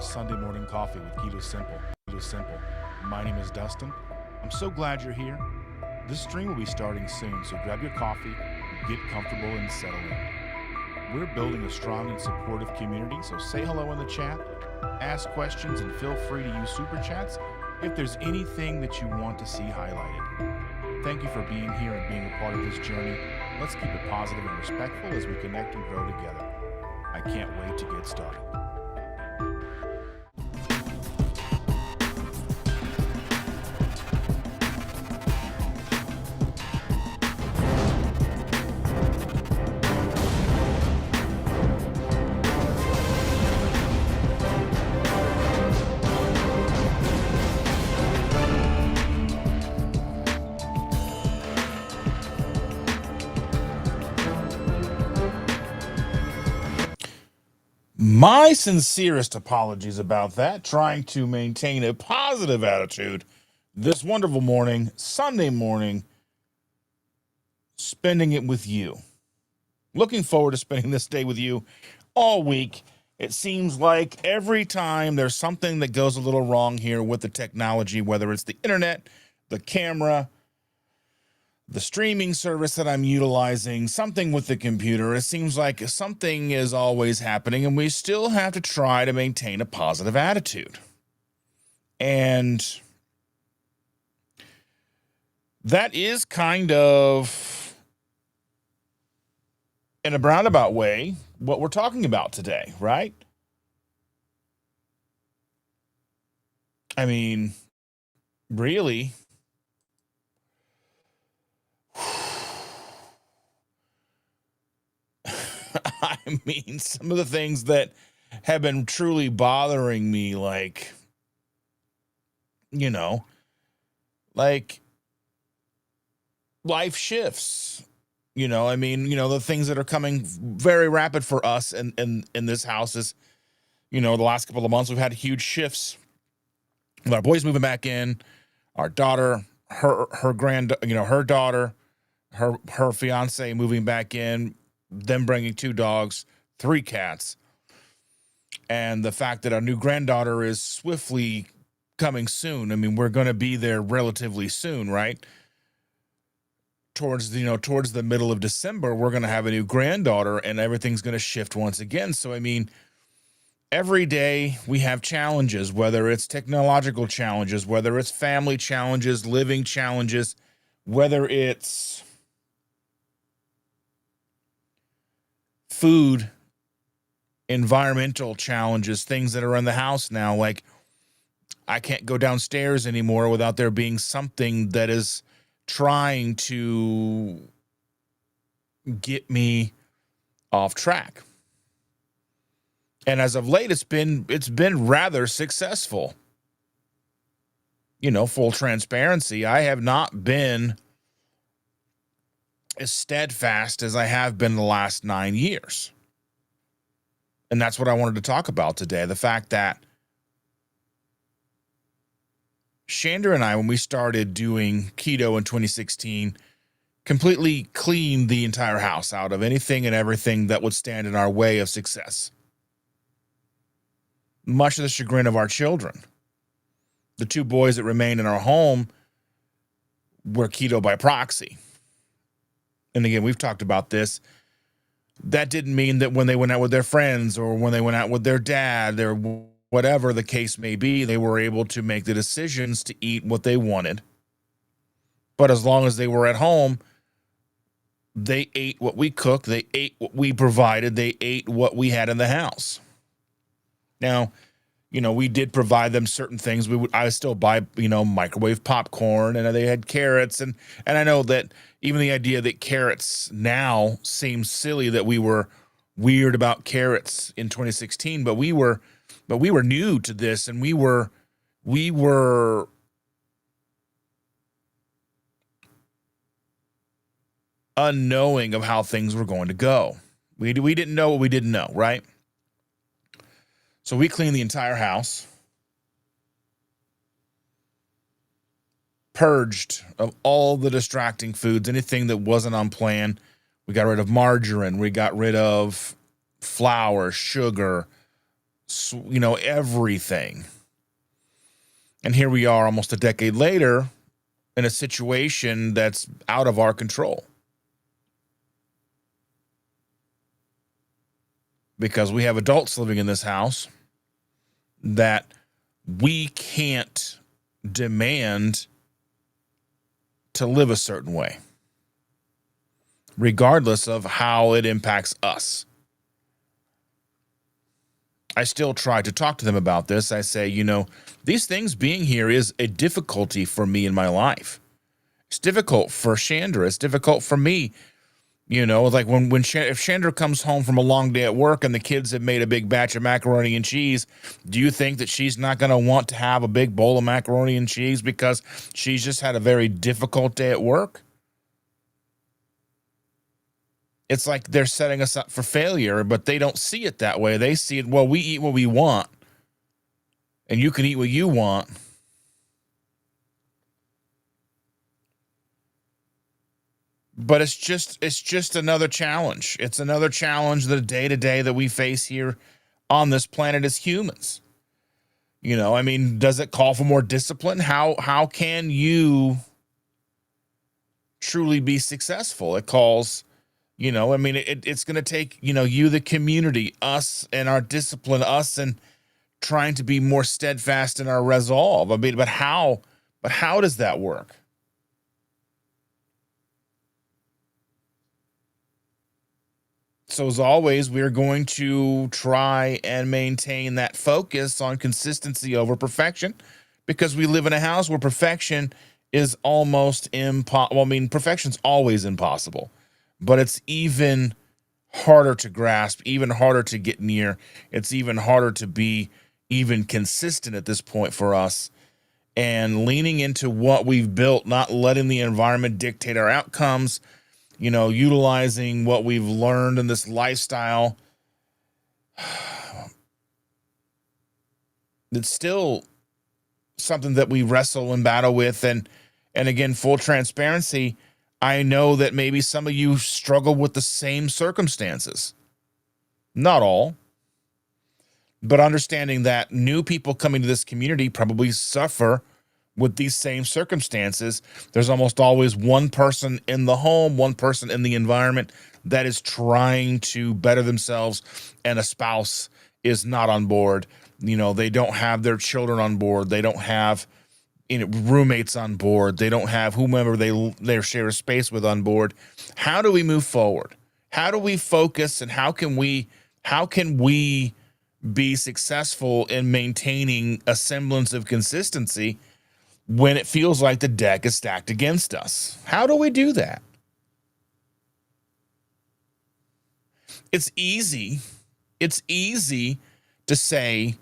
to Sunday Morning Coffee with KetoSimple. KetoSimple. My name is Dustin. I'm so glad you're here. This stream will be starting soon, so grab your coffee, get comfortable, and settle in. We're building a strong and supportive community, so say hello in the chat, ask questions, and feel free to use super chats if there's anything that you want to see highlighted. Thank you for being here and being a part of this journey. Let's keep it positive and respectful as we connect and grow together. I can't wait to get started. My sincerest apologies about that. Trying to maintain a positive attitude this wonderful morning, Sunday morning, spending it with you. Looking forward to spending this day with you all week. It seems like every time there's something that goes a little wrong here with the technology, whether it's the internet, the camera, the streaming service that I'm utilizing, something with the computer, it seems like something is always happening, and we still have to try to maintain a positive attitude. And that is kind of, in a roundabout way, what we're talking about today, right? I mean, really, I mean, some of the things that have been truly bothering me, like, like life shifts, I mean, the things that are coming very rapid for us in this house is, the last couple of months, we've had huge shifts with our boys moving back in, our daughter, her daughter, her fiance moving back in, them bringing 2 dogs, 3 cats, and the fact that our new granddaughter is swiftly coming soon. I mean, we're going to be there relatively soon, right? Towards the middle of December, we're going to have a new granddaughter, and everything's going to shift once again. So, I mean, every day we have challenges, whether it's technological challenges, whether it's family challenges, living challenges, whether it's food, environmental challenges, things that are in the house now. Like, I can't go downstairs anymore without there being something that is trying to get me off track. And as of late, it's been rather successful. Full transparency, I have not been as steadfast as I have been the last 9 years. And that's what I wanted to talk about today. The fact that Chandra and I, when we started doing keto in 2016, completely cleaned the entire house out of anything and everything that would stand in our way of success. Much to the chagrin of our children. The 2 boys that remained in our home were keto by proxy. And again, we've talked about this. That didn't mean that when they went out with their friends or when they went out with their dad or whatever the case may be, they were able to make the decisions to eat what they wanted. But as long as they were at home, they ate what we cooked, they ate what we provided, they ate what we had in the house. Now, we did provide them certain things. I would still buy, microwave popcorn, and they had carrots. And I know that even the idea that carrots now seems silly, that we were weird about carrots in 2016, but we were new to this, and we were unknowing of how things were going to go. We didn't know what we didn't know, right? So we cleaned the entire house, purged of all the distracting foods, anything that wasn't on plan. We got rid of margarine. We got rid of flour, sugar, everything. And here we are almost a decade later in a situation that's out of our control. Because we have adults living in this house that we can't demand to live a certain way, regardless of how it impacts us. I still try to talk to them about this. I say, these things being here is a difficulty for me in my life. It's difficult for Chandra. It's difficult for me. Like if Chandra comes home from a long day at work and the kids have made a big batch of macaroni and cheese, do you think that she's not going to want to have a big bowl of macaroni and cheese because she's just had a very difficult day at work? It's like they're setting us up for failure, but they don't see it that way. They see it, well, we eat what we want, and you can eat what you want. But it's just another challenge. It's another challenge the day-to-day that we face here on this planet as humans. Does it call for more discipline? How can you truly be successful? It calls, it's going to take, you, the community, us and our discipline, us and trying to be more steadfast in our resolve. But how does that work? So as always, we're going to try and maintain that focus on consistency over perfection, because we live in a house where perfection is almost impossible. Perfection's always impossible, but it's even harder to grasp, even harder to get near. It's even harder to be even consistent at this point for us, and leaning into what we've built, not letting the environment dictate our outcomes, utilizing what we've learned in this lifestyle. It's still something that we wrestle and battle with. And again, full transparency, I know that maybe some of you struggle with the same circumstances. Not all. But understanding that new people coming to this community probably suffer with these same circumstances. There's almost always one person in the home, one person in the environment that is trying to better themselves, and a spouse is not on board. They don't have their children on board. They don't have roommates on board. They don't have whomever they share a space with on board. How do we move forward? How do we focus, and how can we be successful in maintaining a semblance of consistency when it feels like the deck is stacked against us? How do we do that? It's easy to say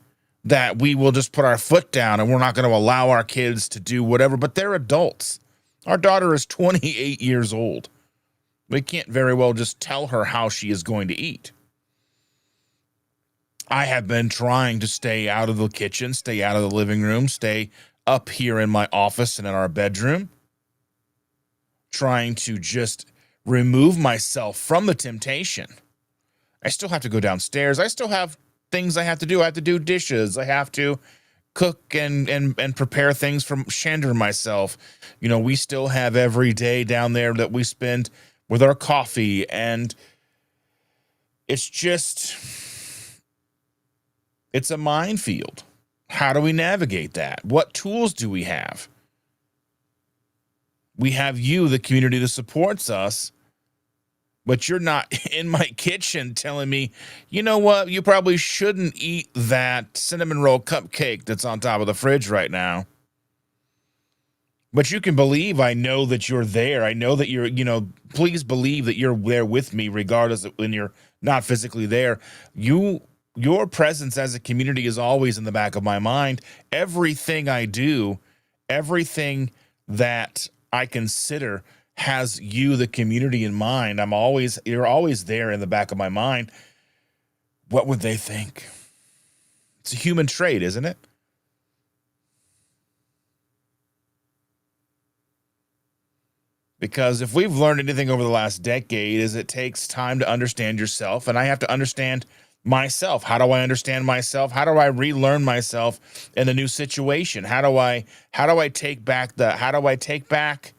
that we will just put our foot down and we're not going to allow our kids to do whatever, but they're adults. Our daughter is 28 years old. We can't very well just tell her how she is going to eat. I have been trying to stay out of the kitchen, stay out of the living room, stay up here in my office and in our bedroom, trying to just remove myself from the temptation. I still have to go downstairs. I still have things I have to do. I have to do dishes. I have to cook and prepare things for Chandra and myself. We still have every day down there that we spend with our coffee, and it's a minefield. How do we navigate that? What tools do we have? We have you, the community that supports us, but you're not in my kitchen telling me, you know what, you probably shouldn't eat that cinnamon roll cupcake that's on top of the fridge right now. But you can believe I know that you're there. I know that you're, please believe that you're there with me, regardless of when you're not physically there. Your presence as a community is always in the back of my mind. Everything I do, everything that I consider has you, the community, in mind. You're always there in the back of my mind. What would they think? It's a human trait, isn't it? Because if we've learned anything over the last decade, is it takes time to understand yourself. And I have to understand myself? How do I understand myself? How do I relearn myself in the new situation? How do I take back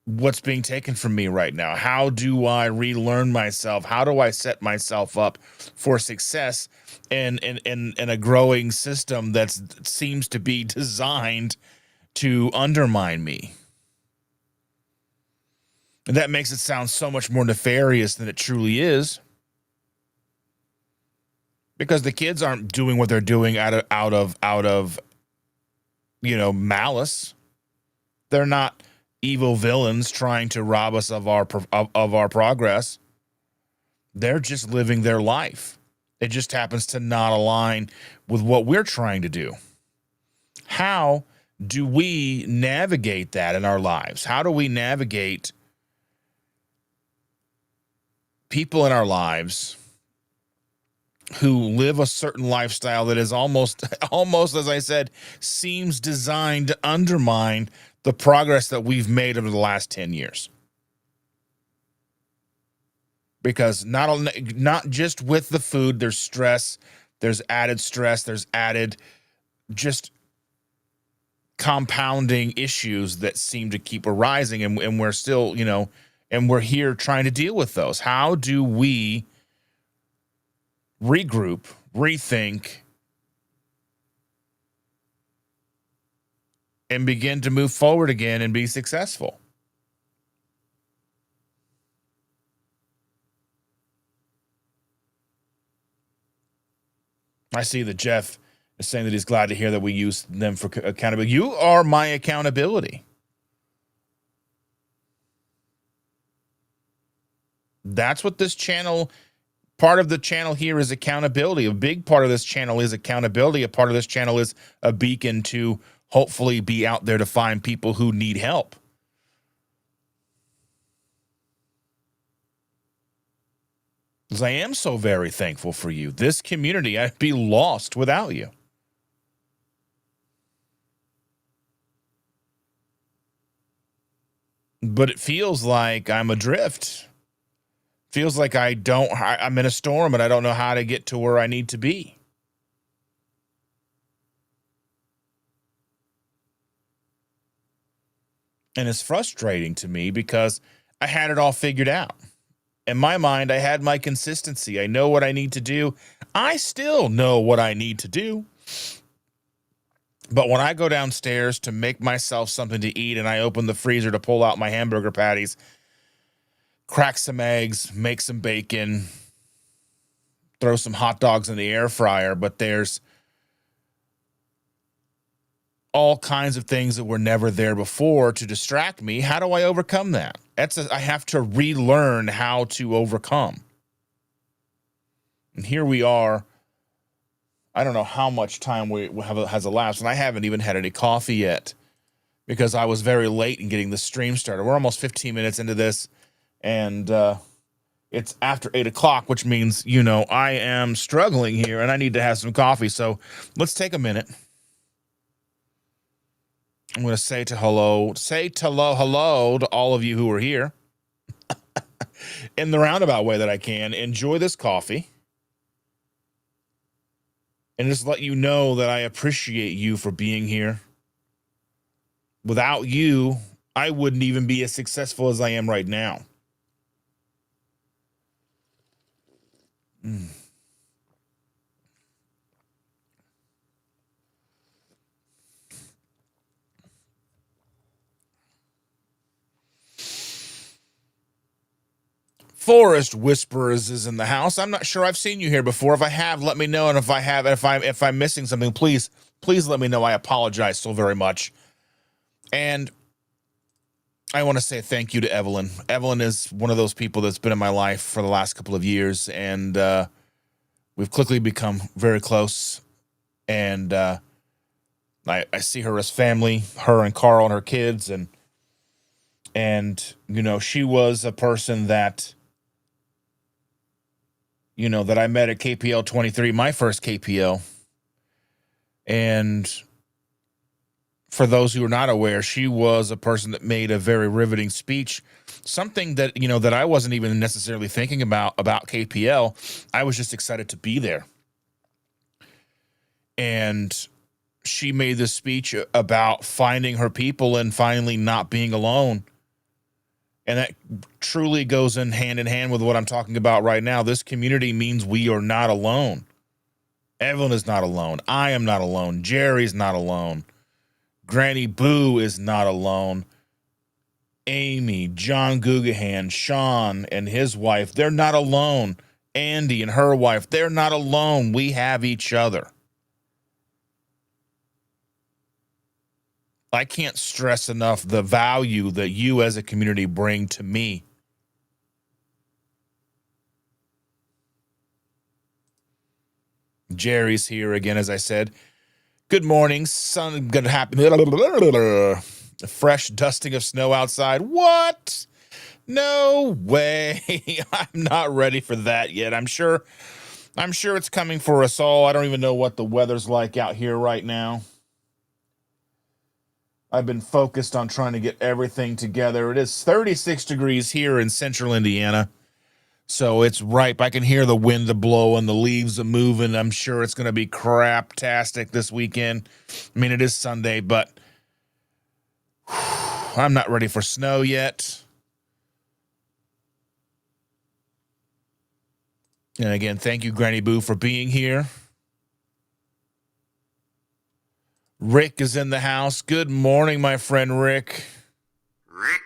what's being taken from me right now? How do I relearn myself? How do I set myself up for success in a growing system that seems to be designed to undermine me? And that makes it sound so much more nefarious than it truly is. Because the kids aren't doing what they're doing out of malice. They're not evil villains trying to rob us of our progress. They're just living their life. It just happens to not align with what we're trying to do. How do we navigate that in our lives? How do we navigate people in our lives who live a certain lifestyle that is almost, as I said, seems designed to undermine the progress that we've made over the last 10 years? Because not just with the food, there's stress, there's added stress, there's added just compounding issues that seem to keep arising, and we're still, and we're here trying to deal with those. How do we regroup, rethink, and begin to move forward again and be successful? I see that Jeff is saying that he's glad to hear that we use them for accountability. You are my accountability. That's what this channel, part of the channel here is accountability. A big part of this channel is accountability. A part of this channel is a beacon to hopefully be out there to find people who need help. Because I am so very thankful for you. This community, I'd be lost without you. But it feels like I'm adrift. Feels like I'm in a storm and I don't know how to get to where I need to be. And it's frustrating to me because I had it all figured out. In my mind, I had my consistency. I know what I need to do. I still know what I need to do. But when I go downstairs to make myself something to eat and I open the freezer to pull out my hamburger patties, crack some eggs, make some bacon, throw some hot dogs in the air fryer, but there's all kinds of things that were never there before to distract me. How do I overcome that? I have to relearn how to overcome. And here we are. I don't know how much time has elapsed, and I haven't even had any coffee yet because I was very late in getting the stream started. We're almost 15 minutes into this, and it's after 8 o'clock, which means, I am struggling here, and I need to have some coffee. So let's take a minute. I'm going to say hello to all of you who are here in the roundabout way that I can. Enjoy this coffee and just let you know that I appreciate you for being here. Without you, I wouldn't even be as successful as I am right now. Forest Whisperers is in the house. I'm not sure I've seen you here before. If I have, let me know. And if I have, if I'm missing something, please let me know. I apologize so very much. And I want to say thank you to Evelyn. Evelyn is one of those people that's been in my life for the last couple of years, and we've quickly become very close. And I see her as family, her and Carl and her kids, and she was a person that that I met at KPL 23, my first KPL. And for those who are not aware, she was a person that made a very riveting speech, something that, that I wasn't even necessarily thinking about KPL. I was just excited to be there. And she made this speech about finding her people and finally not being alone. And that truly goes in hand with what I'm talking about right now. This community means we are not alone. Evelyn is not alone. I am not alone. Jerry's not alone. Granny Boo is not alone. Amy, John Gugahan, Sean and his wife, they're not alone. Andy and her wife, they're not alone. We have each other. I can't stress enough the value that you as a community bring to me. Jerry's here again, as I said. Good morning, sun. Gonna happen. A fresh dusting of snow outside. What? No way. I'm not ready for that yet. I'm sure it's coming for us all. I don't even know what the weather's like out here right now. I've been focused on trying to get everything together. It is 36 degrees here in central Indiana. So it's ripe. I can hear the wind blowing, the leaves are moving. I'm sure it's going to be craptastic this weekend. I mean, it is Sunday, but I'm not ready for snow yet. And again, thank you, Granny Boo, for being here. Rick is in the house. Good morning, my friend Rick. Rick.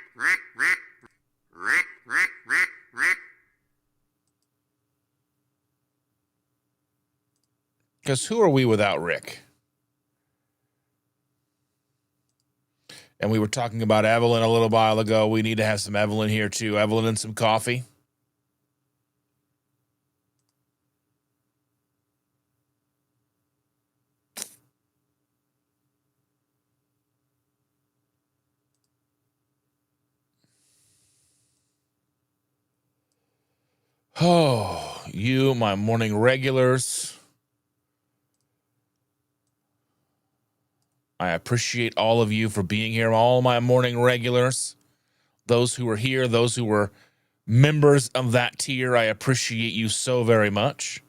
Because who are we without Rick? And we were talking about Evelyn a little while ago. We need to have some Evelyn here too. Evelyn and some coffee. Oh, you, my morning regulars. I appreciate all of you for being here, all my morning regulars. Those who are here, those who were members of that tier, I appreciate you so very much.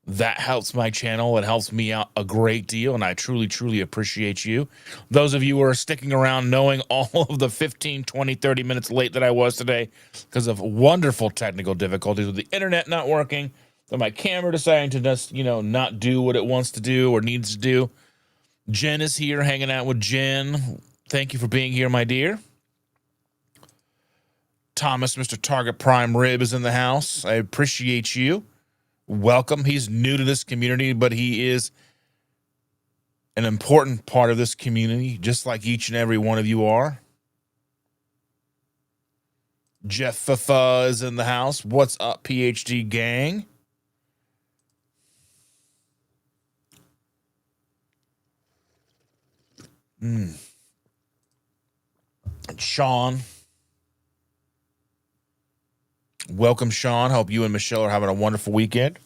That helps my channel. It helps me out a great deal, and I truly, truly appreciate you. Those of you who are sticking around knowing all of the 15, 20, 30 minutes late that I was today because of wonderful technical difficulties with the internet not working, and my camera deciding to just, not do what it wants to do or needs to do. Jen is here hanging out with Jen. Thank you for being here, my dear. Thomas, Mr. Target Prime Rib, is in the house. I appreciate you. Welcome. He's new to this community, but he is an important part of this community, just like each and every one of you are. Jeff Fafa is in the house. What's up, PhD gang? And Sean. Welcome, Sean. Hope you and Michelle are having a wonderful weekend.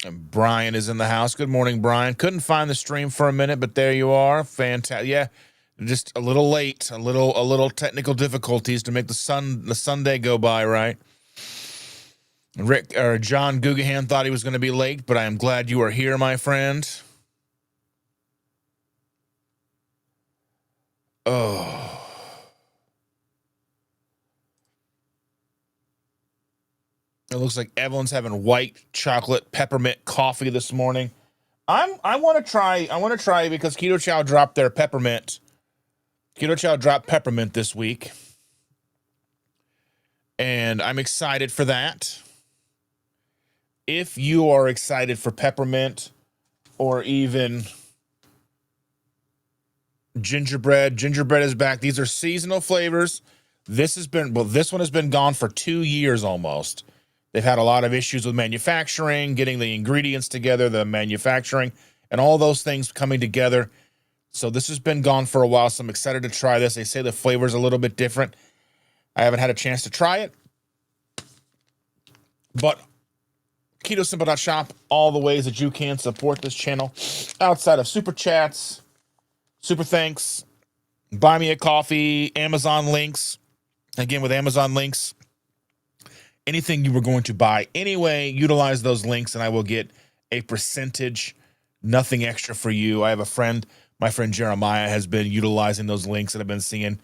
And Brian is in the house. Good morning, Brian. Couldn't find the stream for a minute, but there you are. Fantastic. Yeah, just a little late, a little technical difficulties to make the Sunday go by, right? Rick or John Gugahan thought he was going to be late, but I am glad you are here, my friend. Oh. It looks like Evelyn's having white chocolate peppermint coffee this morning. I want to try because Keto Chow dropped their peppermint. Keto Chow dropped peppermint this week. And I'm excited for that. If you are excited for peppermint or even gingerbread is back. These are seasonal flavors. This one has been gone for 2 years almost. They've had a lot of issues with manufacturing, getting the ingredients together, the manufacturing, and all those things coming together. So this has been gone for a while, so I'm excited to try this. They say the flavor's a little bit different. I haven't had a chance to try it. But KetoSimple.shop, all the ways that you can support this channel outside of super chats, super thanks, buy me a coffee, Amazon links. Again, with Amazon links, anything you were going to buy anyway, utilize those links and I will get a percentage, nothing extra for you. I have a friend, my friend Jeremiah, has been utilizing those links that I've been seeing.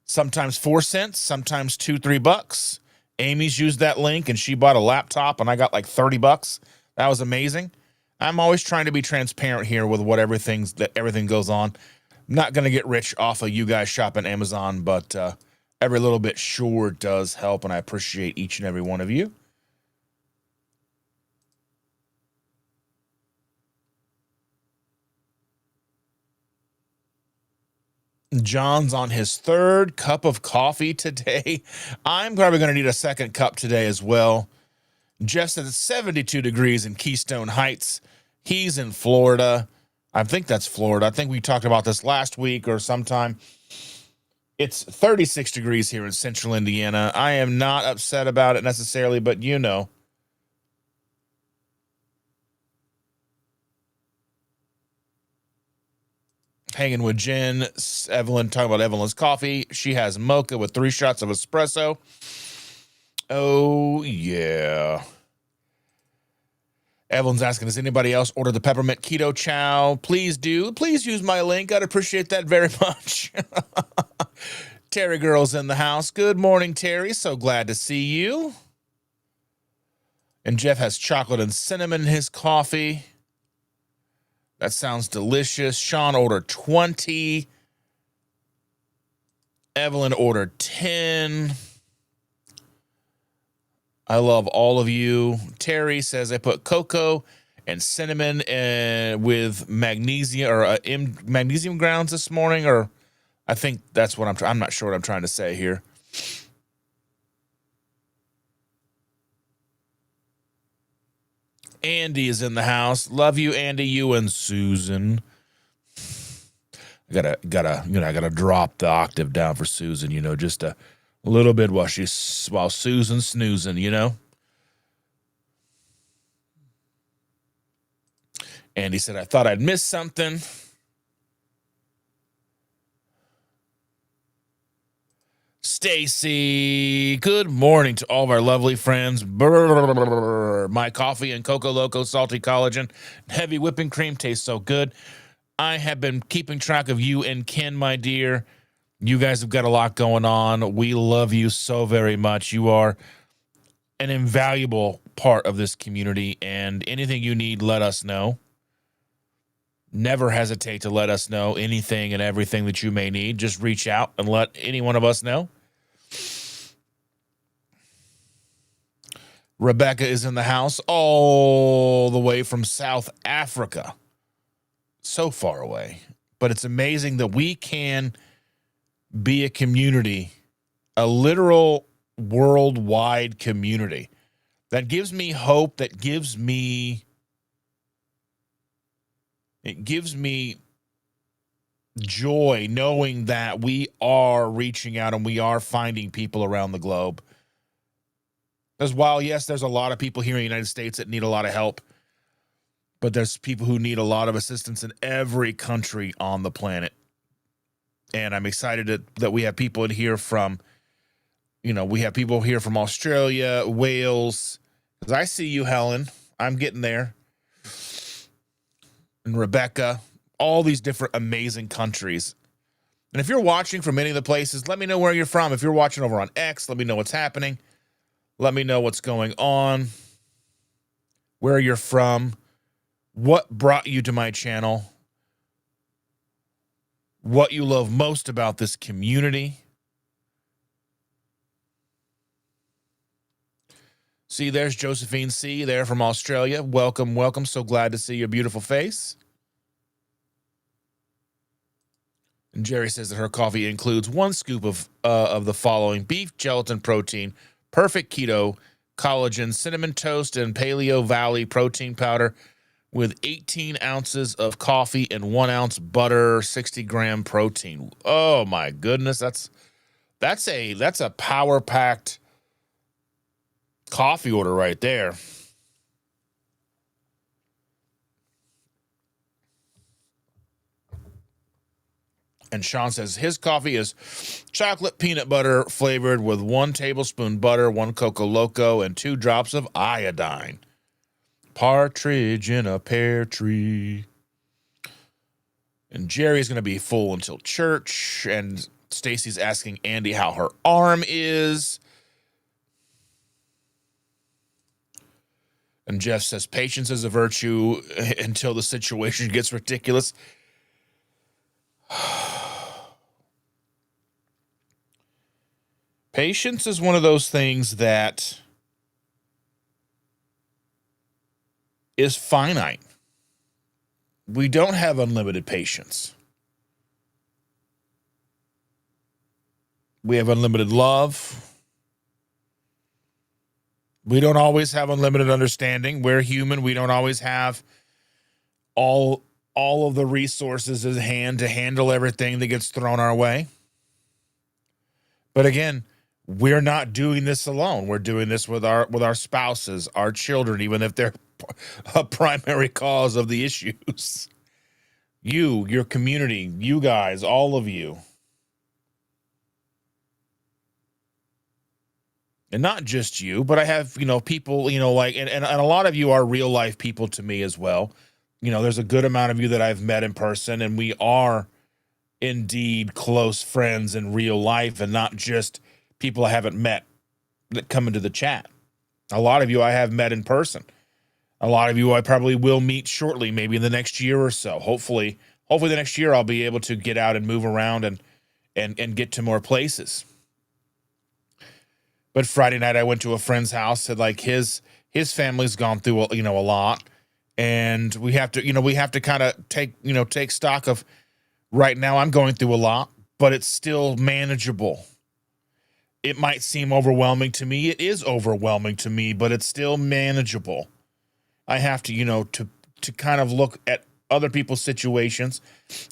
Sometimes 4 cents, sometimes $2-3. Amy's used that link and she bought a laptop and I got like $30. That was amazing. I'm always trying to be transparent here with what everything goes on. I'm not going to get rich off of you guys shopping Amazon, but every little bit sure does help, and I appreciate each and every one of you. John's on his 3rd cup of coffee today. I'm probably going to need a 2nd cup today as well. Jeff says it's 72 degrees in Keystone Heights. He's in Florida. I think that's Florida. I think we talked about this last week or sometime. It's 36 degrees here in central Indiana. I am not upset about it necessarily, but you know. Hanging with Jen, Evelyn, talking about Evelyn's coffee. She has mocha with 3 shots of espresso. Oh, yeah. Evelyn's asking, does anybody else order the peppermint keto chow? Please do. Please use my link. I'd appreciate that very much. Terry girl's in the house. Good morning, Terry. So glad to see you. And Jeff has chocolate and cinnamon in his coffee. That sounds delicious. Sean ordered 20. Evelyn ordered 10. I love all of you. Terry says I put cocoa and cinnamon with magnesium or magnesium grounds this morning, or I think that's what I'm not sure what I'm trying to say here. Andy is in the house. Love you, Andy, you and Susan. I gotta drop the octave down for Susan, just a little bit while Susan's snoozing, Andy said, I thought I'd miss something. Stacy, good morning to all of our lovely friends. Brr, my coffee and Coco Loco salty collagen, heavy whipping cream tastes so good. I have been keeping track of you and Ken, my dear. You guys have got a lot going on. We love you so very much. You are an invaluable part of this community, and anything you need, let us know. Never hesitate to let us know anything and everything that you may need. Just reach out and let any one of us know. Rebecca is in the house all the way from South Africa. So far away. But it's amazing that we can be a community, a literal worldwide community. That gives me hope, it gives me joy knowing that we are reaching out and we are finding people around the globe. Because while, yes, there's a lot of people here in the United States that need a lot of help, but there's people who need a lot of assistance in every country on the planet. And I'm excited that we have people in here from, we have people here from Australia, Wales. Because I see you, Helen. I'm getting there. And Rebecca, all these different amazing countries. And if you're watching from any of the places, let me know where you're from. If you're watching over on X, let me know what's happening. Let me know what's going on, where you're from, what brought you to my channel, what you love most about this community. See, there's Josephine C. there from Australia. Welcome, welcome. So glad to see your beautiful face. And Jerry says that her coffee includes 1 scoop of the following: beef gelatin protein, perfect keto, collagen, cinnamon toast, and Paleo Valley protein powder with 18 ounces of coffee and 1 ounce butter, 60-gram protein. Oh my goodness, that's a power-packed coffee order right there. And Sean says his coffee is chocolate peanut butter flavored with 1 tablespoon butter, 1 Coco Loco, and 2 drops of iodine. Partridge in a pear tree. And Jerry's going to be full until church. And Stacy's asking Andy how her arm is. And Jeff says patience is a virtue until the situation gets ridiculous. Patience is one of those things that is finite. We don't have unlimited patience. We have unlimited love. We don't always have unlimited understanding. We're human. We don't always have all of the resources at hand to handle everything that gets thrown our way. But again, we're not doing this alone. We're doing this with our spouses, our children, even if they're a primary cause of the issues. You, your community, you guys, all of you. And not just you, but I have, people, like, and a lot of you are real life people to me as well. There's a good amount of you that I've met in person, and we are indeed close friends in real life and not just people I haven't met that come into the chat. A lot of you I have met in person. A lot of you I probably will meet shortly, maybe in the next year or so. Hopefully the next year I'll be able to get out and move around and get to more places. But Friday night I went to a friend's house, and like his family's gone through a lot, and we have to kind of take stock of right now. I'm going through a lot, but it's still manageable. It might seem overwhelming to me. It is overwhelming to me, but it's still manageable. I have to, to kind of look at other people's situations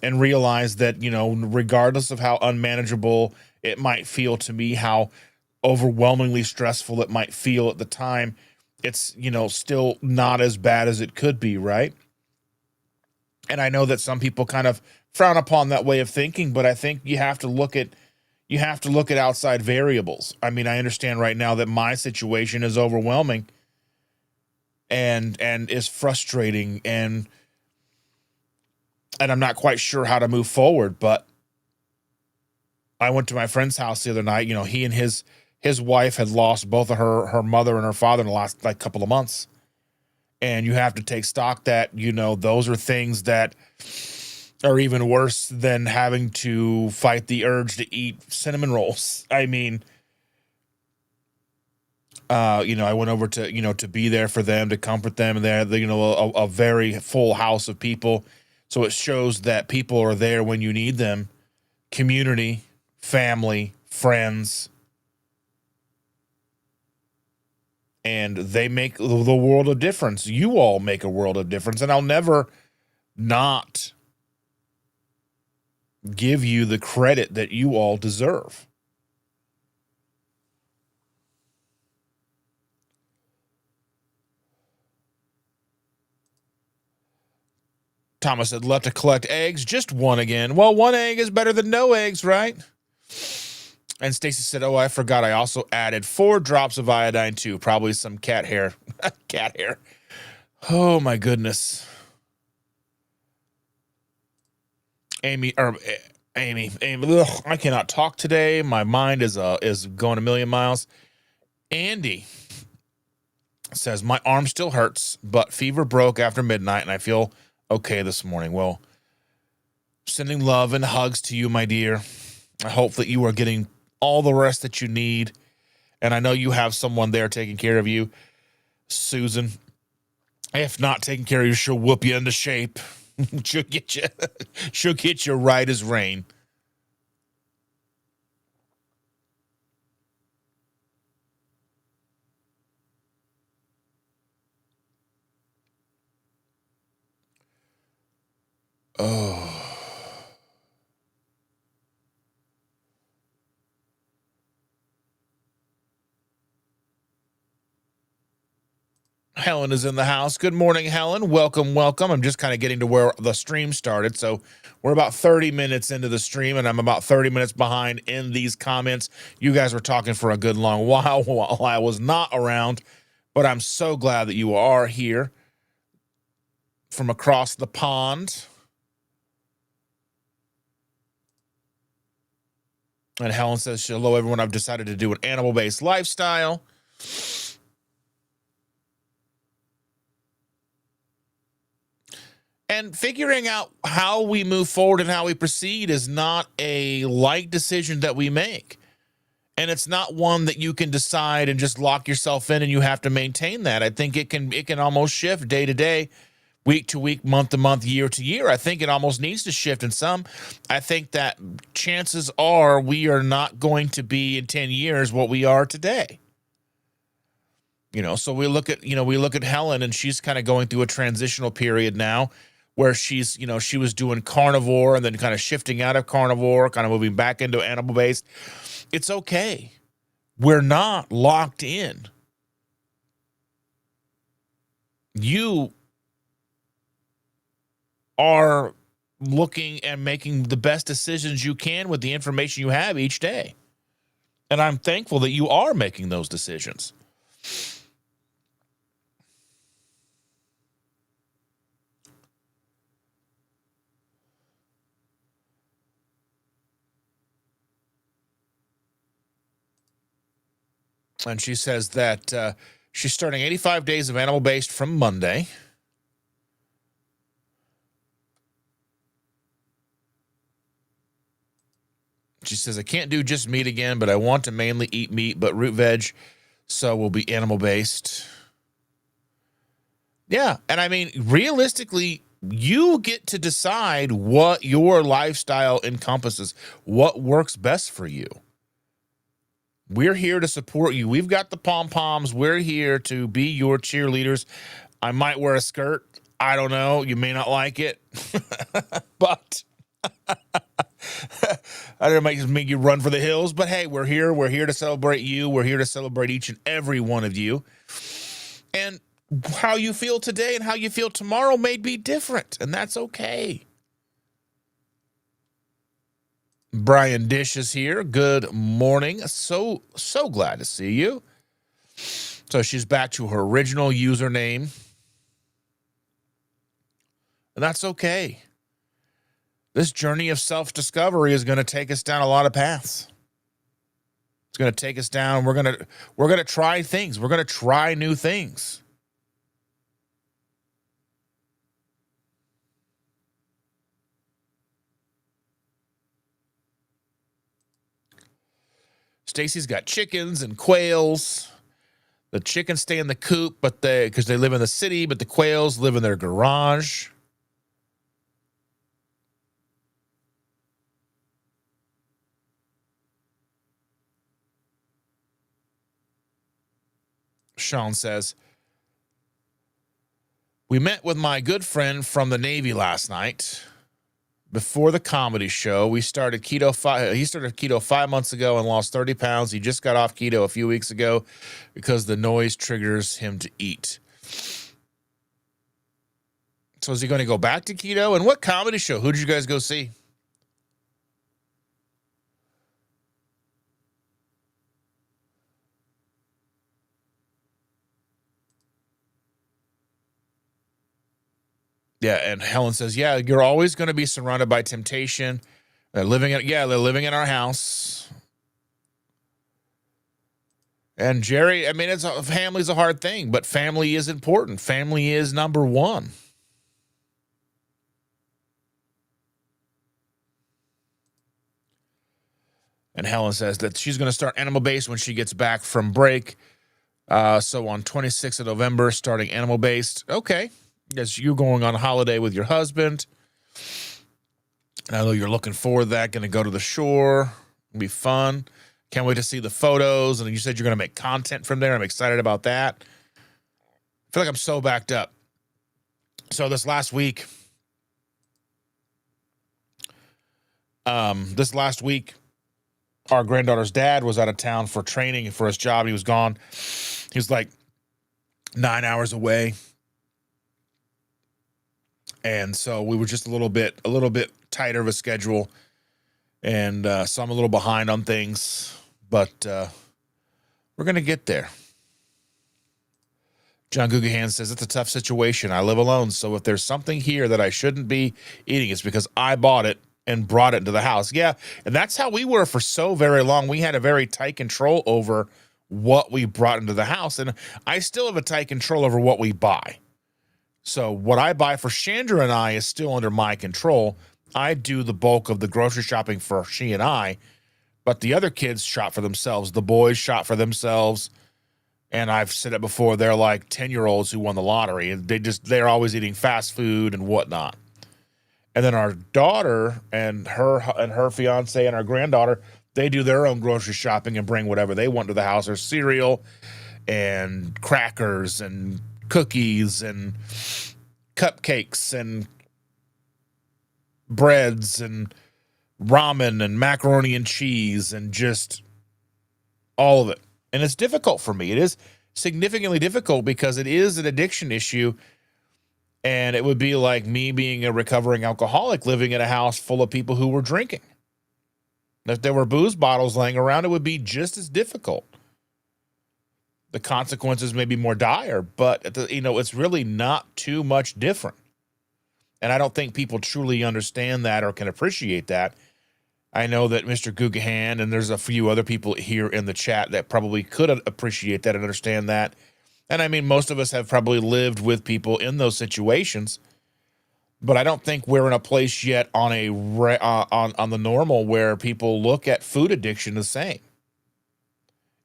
and realize that, regardless of how unmanageable it might feel to me, how overwhelmingly stressful it might feel at the time, it's, still not as bad as it could be, right? And I know that some people kind of frown upon that way of thinking, but I think you have to look at outside variables. I mean, I understand right now that my situation is overwhelming and is frustrating, and I'm not quite sure how to move forward. But I went to my friend's house the other night. He and his wife had lost both of her mother and her father in the last couple of months. And you have to take stock that, those are things that are even worse than having to fight the urge to eat cinnamon rolls. I mean, I went over to, to be there for them, to comfort them. And they're, a very full house of people. So it shows that people are there when you need them. Community, family, friends. And they make the world of difference. You all make a world of difference. And I'll never not give you the credit that you all deserve. Thomas said, love to collect eggs. Just one again. Well, one egg is better than no eggs, right? And Stacy said, oh, I forgot. I also added 4 drops of iodine too. Probably some cat hair. Cat hair. Oh, my goodness. Amy, ugh, I cannot talk today. My mind is going a million miles. Andy says, my arm still hurts, but fever broke after midnight, and I feel okay this morning. Well, sending love and hugs to you, my dear. I hope that you are getting all the rest that you need, and I know you have someone there taking care of you. Susan, if not taking care of you, she'll whoop you into shape. She'll get you right as rain. Oh. Helen is in the house. Good morning, Helen. Welcome, welcome. I'm just kind of getting to where the stream started. So we're about 30 minutes into the stream, and I'm about 30 minutes behind in these comments. You guys were talking for a good long while I was not around, but I'm so glad that you are here from across the pond. And Helen says, hello, everyone. I've decided to do an animal-based lifestyle. And figuring out how we move forward and how we proceed is not a light decision that we make. And it's not one that you can decide and just lock yourself in and you have to maintain that. I think it can almost shift day to day, week to week, month to month, year to year. I think it almost needs to shift in some. I think that chances are we are not going to be in 10 years what we are today. So we look at Helen, and she's kind of going through a transitional period now where she's, she was doing carnivore and then kind of shifting out of carnivore, kind of moving back into animal-based. It's okay. We're not locked in. You are looking and making the best decisions you can with the information you have each day. And I'm thankful that you are making those decisions. And she says that she's starting 85 days of animal-based from Monday. She says, I can't do just meat again, but I want to mainly eat meat, but root veg, so we'll be animal-based. Yeah, and I mean, realistically, you get to decide what your lifestyle encompasses, what works best for you. We're here to support you. We've got the pom-poms. We're here to be your cheerleaders. I might wear a skirt. I don't know. You may not like it. But I don't know, make you run for the hills. But hey, we're here. We're here to celebrate you. We're here to celebrate each and every one of you. And how you feel today and how you feel tomorrow may be different, and that's okay. Brian Dish is here. Good morning. So glad to see you. So she's back to her original username. And that's okay. This journey of self-discovery is going to take us down a lot of paths. It's going to take us down. We're going to try things. We're going to try new things. Stacy's got chickens and quails. The chickens stay in the coop, but because they live in the city, but the quails live in their garage. Sean says, we met with my good friend from the Navy last night. Before the comedy show, he started keto 5 months ago and lost 30 pounds. He just got off keto a few weeks ago because the noise triggers him to eat. So is he going to go back to keto? And what comedy show? Who did you guys go see? Yeah, and Helen says, yeah, you're always going to be surrounded by temptation. They're living in our house. And Jerry, I mean, family's a hard thing, but family is important. Family is number one. And Helen says that she's going to start animal-based when she gets back from break. So on 26th of November, starting animal-based. Okay. Yes, you're going on a holiday with your husband. I know you're looking forward to that. Going to go to the shore. It'll be fun. Can't wait to see the photos. And you said you're going to make content from there. I'm excited about that. I feel like I'm so backed up. So this last week, our granddaughter's dad was out of town for training for his job. He was gone. He was like, 9 hours away. And so we were just a little bit tighter of a schedule. And so I'm a little behind on things, but we're going to get there. John Gugahan says, it's a tough situation. I live alone, so if there's something here that I shouldn't be eating, it's because I bought it and brought it into the house. Yeah, and that's how we were for so very long. We had a very tight control over what we brought into the house, and I still have a tight control over what we buy. So what I buy for Chandra and I is still under my control. I do the bulk of the grocery shopping for she and I, but the other kids shop for themselves. The boys shop for themselves. And I've said it before, they're like 10-year-olds who won the lottery. And they're always eating fast food and whatnot. And then our daughter and her fiance and our granddaughter, they do their own grocery shopping and bring whatever they want to the house. There's cereal and crackers and cookies and cupcakes and breads and ramen and macaroni and cheese and just all of it. And it's difficult for me. It is significantly difficult because it is an addiction issue. And it would be like me being a recovering alcoholic living in a house full of people who were drinking. If there were booze bottles laying around, it would be just as difficult. The consequences may be more dire, but it's really not too much different. And I don't think people truly understand that or can appreciate that. I know that Mr. Gugahan and there's a few other people here in the chat that probably could appreciate that and understand that. And I mean, most of us have probably lived with people in those situations, but I don't think we're in a place yet on on the normal where people look at food addiction the same.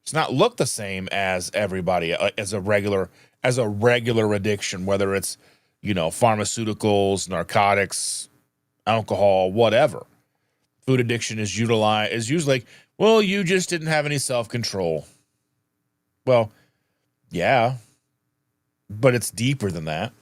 It's not looked the same as everybody as a regular addiction, whether it's, pharmaceuticals, narcotics, alcohol, whatever. Food addiction is usually like, well, you just didn't have any self-control. Well, yeah, but it's deeper than that.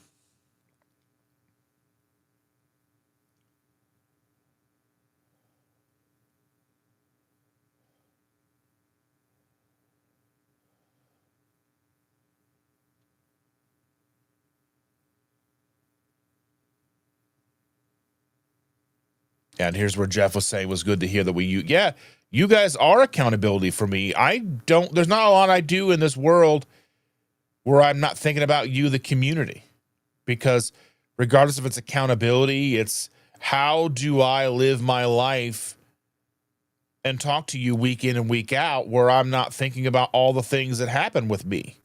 And here's where Jeff was saying it was good to hear that you guys are accountability for me. There's not a lot I do in this world where I'm not thinking about you, the community, because regardless if it's accountability, it's how do I live my life and talk to you week in and week out where I'm not thinking about all the things that happen with me.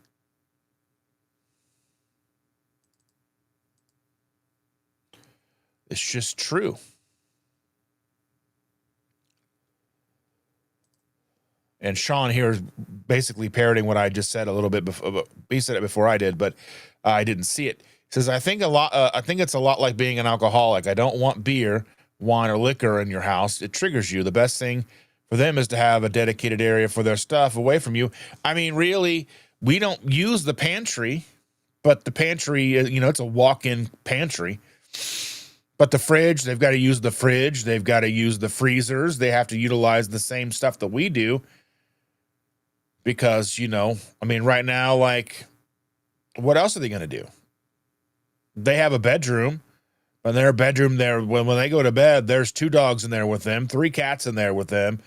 It's just true. And Sean here is basically parroting what I just said a little bit before. He said it before I did, but I didn't see it. He says, I think it's a lot like being an alcoholic. I don't want beer, wine, or liquor in your house. It triggers you. The best thing for them is to have a dedicated area for their stuff away from you. I mean, really, we don't use the pantry, but the pantry, it's a walk-in pantry. But the fridge, they've got to use the fridge. They've got to use the freezers. They have to utilize the same stuff that we do. Because, right now, like, what else are they going to do? They have a bedroom. In their bedroom there, when they go to bed, there's 2 dogs in there with them, 3 cats in there with them.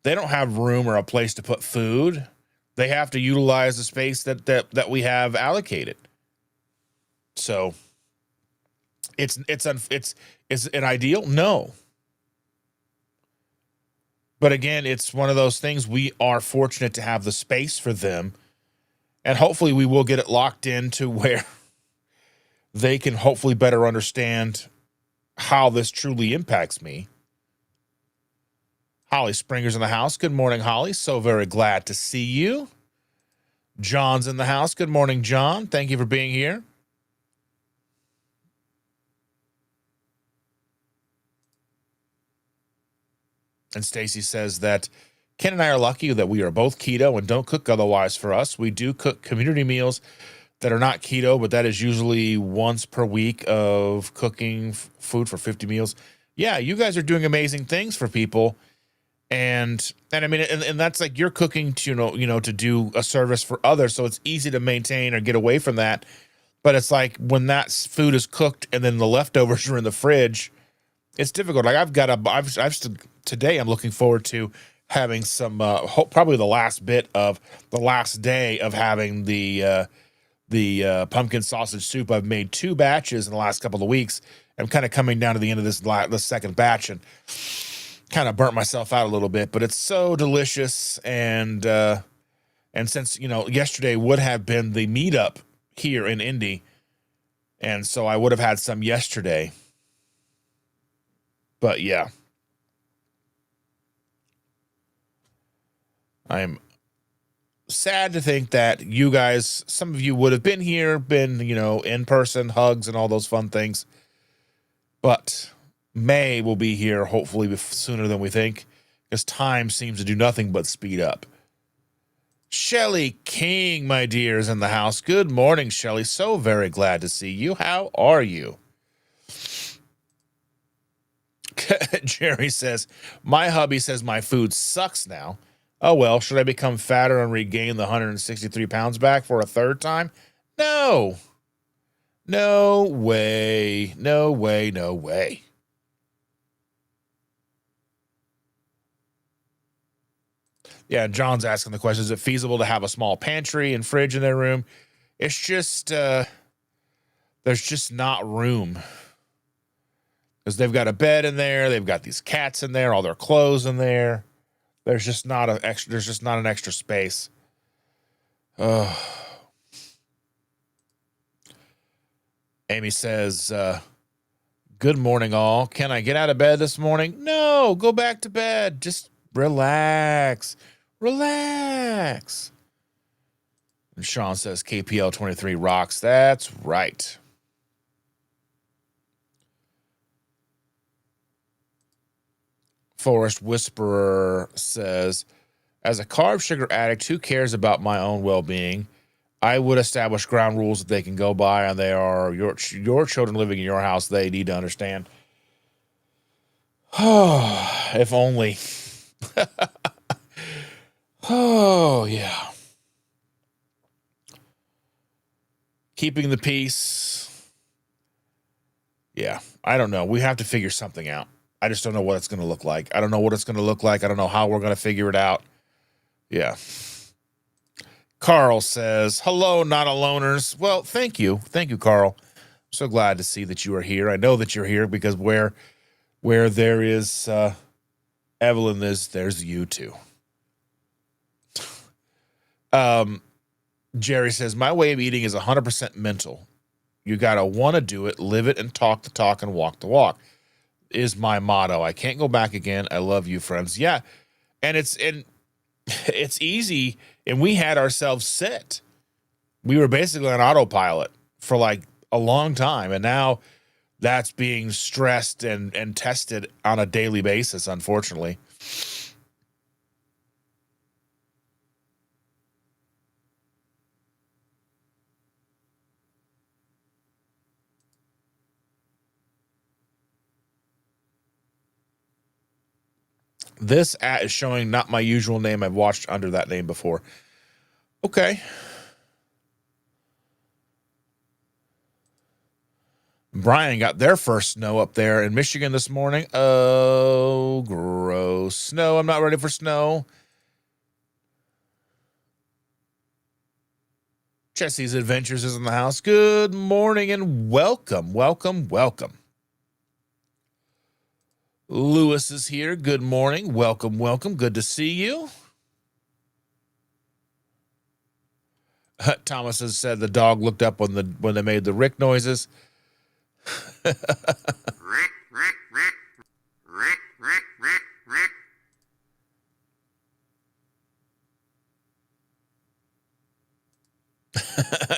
They don't have room or a place to put food. They have to utilize the space that we have allocated. So, is it ideal? No. But again, it's one of those things. We are fortunate to have the space for them. And hopefully we will get it locked in to where they can hopefully better understand how this truly impacts me. Holly Springer's in the house. Good morning, Holly. So very glad to see you. John's in the house. Good morning, John. Thank you for being here. And Stacy says that Ken and I are lucky that we are both keto and don't cook otherwise for us. We do cook community meals that are not keto, but that is usually once per week of cooking food for 50 meals. Yeah, you guys are doing amazing things for people. And I mean, and that's like you're cooking to, to do a service for others. So it's easy to maintain or get away from that. But it's like when that food is cooked and then the leftovers are in the fridge, it's difficult. Like today I'm looking forward to having some, probably the last day of having the pumpkin sausage soup. I've made 2 batches in the last couple of weeks. I'm kind of coming down to the end of the second batch and kind of burnt myself out a little bit, but it's so delicious. And since, yesterday would have been the meetup here in Indy, and so I would have had some yesterday. But yeah, I'm sad to think that you guys, some of you would have been here, in person, hugs and all those fun things. But May will be here hopefully sooner than we think, because time seems to do nothing but speed up. Shelly King, my dear, is in the house. Good morning, Shelly. So very glad to see you. How are you? Jerry says, my hubby says my food sucks now. Oh, well, should I become fatter and regain the 163 pounds back for a third time? No. No way. No way. No way. Yeah, John's asking the question, is it feasible to have a small pantry and fridge in their room? It's just, there's just not room. Because they've got a bed in there, they've got these cats in there, all their clothes in there. There's just not an extra space. Amy says, good morning, all. Can I get out of bed this morning? No, go back to bed. Just relax. Relax. And Sean says, KPL 23 rocks. That's right. Forest Whisperer says, as a carb sugar addict who cares about my own well-being, I would establish ground rules that they can go by, and they are your children living in your house. They need to understand. Oh, if only. Oh, yeah. Keeping the peace. Yeah, I don't know. We have to figure something out. I just don't know what it's going to look like. I don't know what it's going to look like. I don't know how we're going to figure it out. Yeah. Carl says, hello, not aloners. Well, thank you. Thank you, Carl. I'm so glad to see that you are here. I know that you're here because where there is Evelyn, there's you too. Jerry says, my way of eating is 100% mental. You got to want to do it, live it, and talk the talk and walk the walk is my motto. I can't go back again. I love you, friends. Yeah. And it's easy. And we had ourselves set. We were basically on autopilot for like a long time. And now that's being stressed and tested on a daily basis, unfortunately. This ad is showing not my usual name. I've watched under that name before. Okay. Brian got their first snow up there in Michigan this morning. Oh, gross. Snow. I'm not ready for snow. Jesse's Adventures is in the house. Good morning and welcome, welcome, welcome. Lewis is here. Good morning. Welcome, welcome. Good to see you. Thomas has said the dog looked up when they made the Rick noises.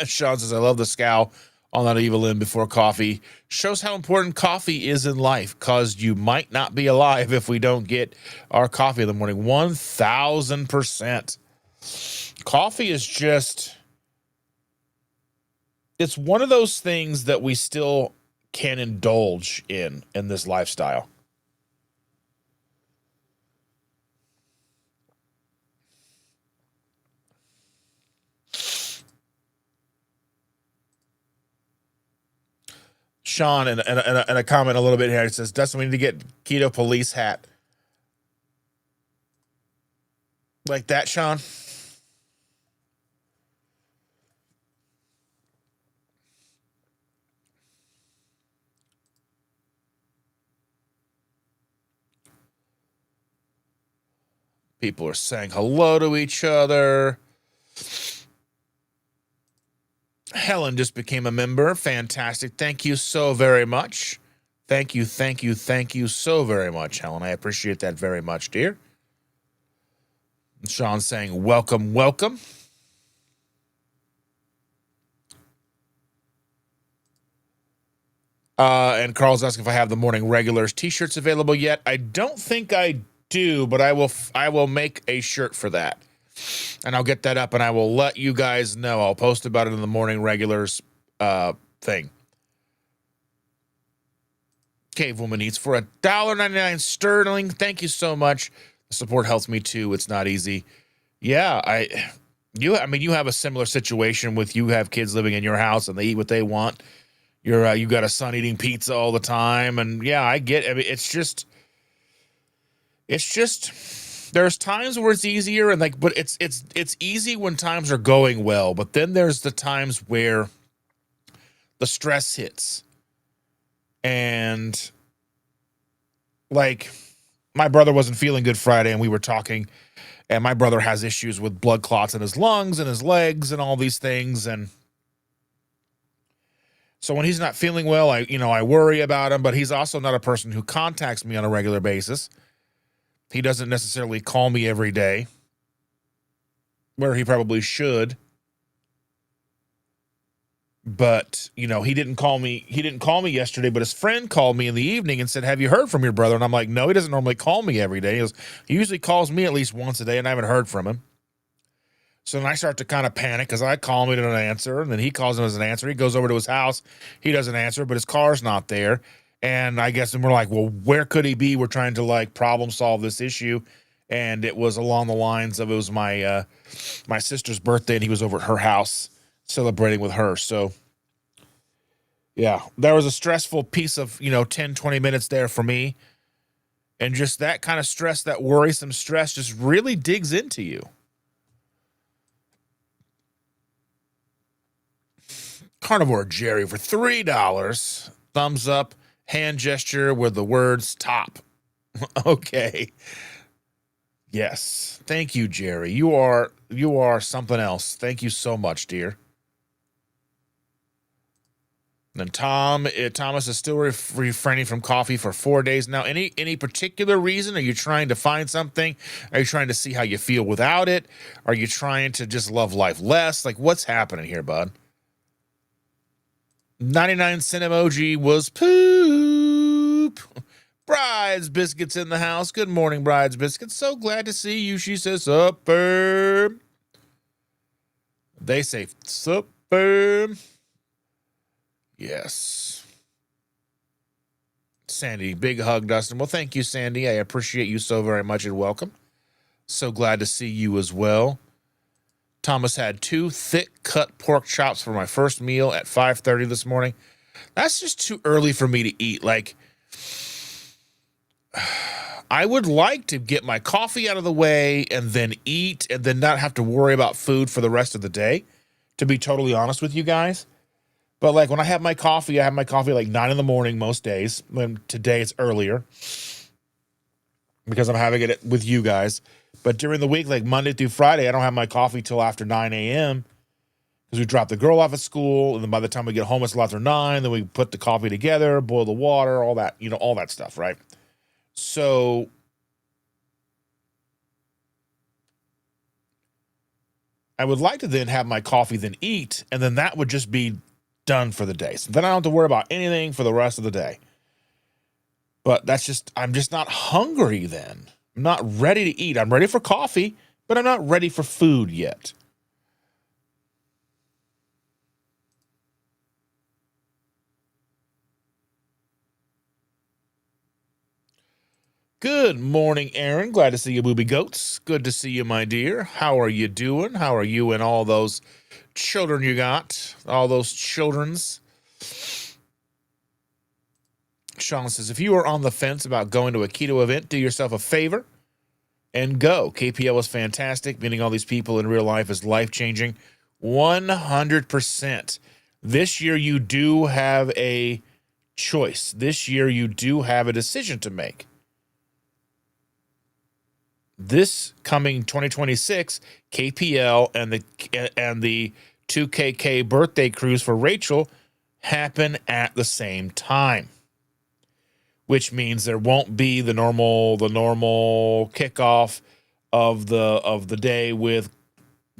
Sean says, I love the scowl on that Evelyn before coffee. Shows how important coffee is in life, because you might not be alive if we don't get our coffee in the morning. 1,000%. Coffee is just, it's one of those things that we still can indulge in this lifestyle. Sean in a comment a little bit here. It says, Dustin, we need to get keto police hat. Like that, Sean? People are saying hello to each other. Helen just became a member. Fantastic. Thank you so very much. Thank you so very much, Helen. I appreciate that very much, dear. Sean's saying, welcome, welcome. And Carl's asking if I have the morning regulars t-shirts available yet. I don't think I do, but I will make a shirt for that. And I'll get that up and I will let you guys know. I'll post about it in the morning regulars thing. Cave Woman Eats for $1.99 sterling. Thank you so much. The support helps me too. It's not easy. Yeah, you have a similar situation with you have kids living in your house and they eat what they want. You got a son eating pizza all the time, and yeah, I get. I mean, it's just there's times where it's easier, and but it's easy when times are going well, but then there's the times where the stress hits, and like my brother wasn't feeling good Friday, and we were talking, and my brother has issues with blood clots in his lungs and his legs and all these things, and so when he's not feeling well, I worry about him, but he's also not a person who contacts me on a regular basis. He doesn't necessarily call me every day, where he probably should. But, he didn't call me. He didn't call me yesterday, but his friend called me in the evening and said, have you heard from your brother? And I'm like, no, he doesn't normally call me every day. He usually calls me at least once a day, and I haven't heard from him. So then I start to kind of panic because I call him, he doesn't answer, and then he calls him as an answer. He goes over to his house. He doesn't answer, but his car's not there. And I guess we're like, well, where could he be? We're trying to problem solve this issue. And it was along the lines of, it was my sister's birthday, and he was over at her house celebrating with her. So yeah, there was a stressful piece of, 10, 20 minutes there for me. And just that kind of stress, that worrisome stress just really digs into you. Carnivore Jerry for $3. Thumbs up, hand gesture with the words top. Okay. Yes. Thank you, Jerry. You are something else. Thank you so much, dear. And then Thomas is still refraining from coffee for 4 days now. Any particular reason? Are you trying to find something? Are you trying to see how you feel without it? Are you trying to just love life less? What's happening here, bud? 99-cent emoji was poop. Bride's Biscuits in the house. Good morning, Bride's Biscuits. So glad to see you. She says, supper. They say, supper. Yes. Sandy, big hug, Dustin. Well, thank you, Sandy. I appreciate you so very much and welcome. So glad to see you as well. Thomas had 2 thick-cut pork chops for my first meal at 5:30 this morning. That's just too early for me to eat. I would like to get my coffee out of the way and then eat and then not have to worry about food for the rest of the day, to be totally honest with you guys. But when I have my coffee, I have my coffee 9 in the morning most days. When today it's earlier because I'm having it with you guys. But during the week, Monday through Friday, I don't have my coffee till after 9 a.m. because we drop the girl off at school. And then by the time we get home, it's after 9. Then we put the coffee together, boil the water, all that, all that stuff, right? So I would like to then have my coffee, then eat, and then that would just be done for the day. So then I don't have to worry about anything for the rest of the day. But I'm just not hungry then. I'm not ready to eat. I'm ready for coffee, but I'm not ready for food yet. Good morning, Aaron. Glad to see you, booby goats. Good to see you, my dear. How are you doing? How are you and all those children you got? All those children's. Sean says, if you are on the fence about going to a keto event, do yourself a favor and go. KPL is fantastic. Meeting all these people in real life is life-changing. 100%. This year, you do have a choice. This year, you do have a decision to make. This coming 2026, KPL and the 2KK birthday cruise for Rachel happen at the same time, which means there won't be the normal kickoff of the day with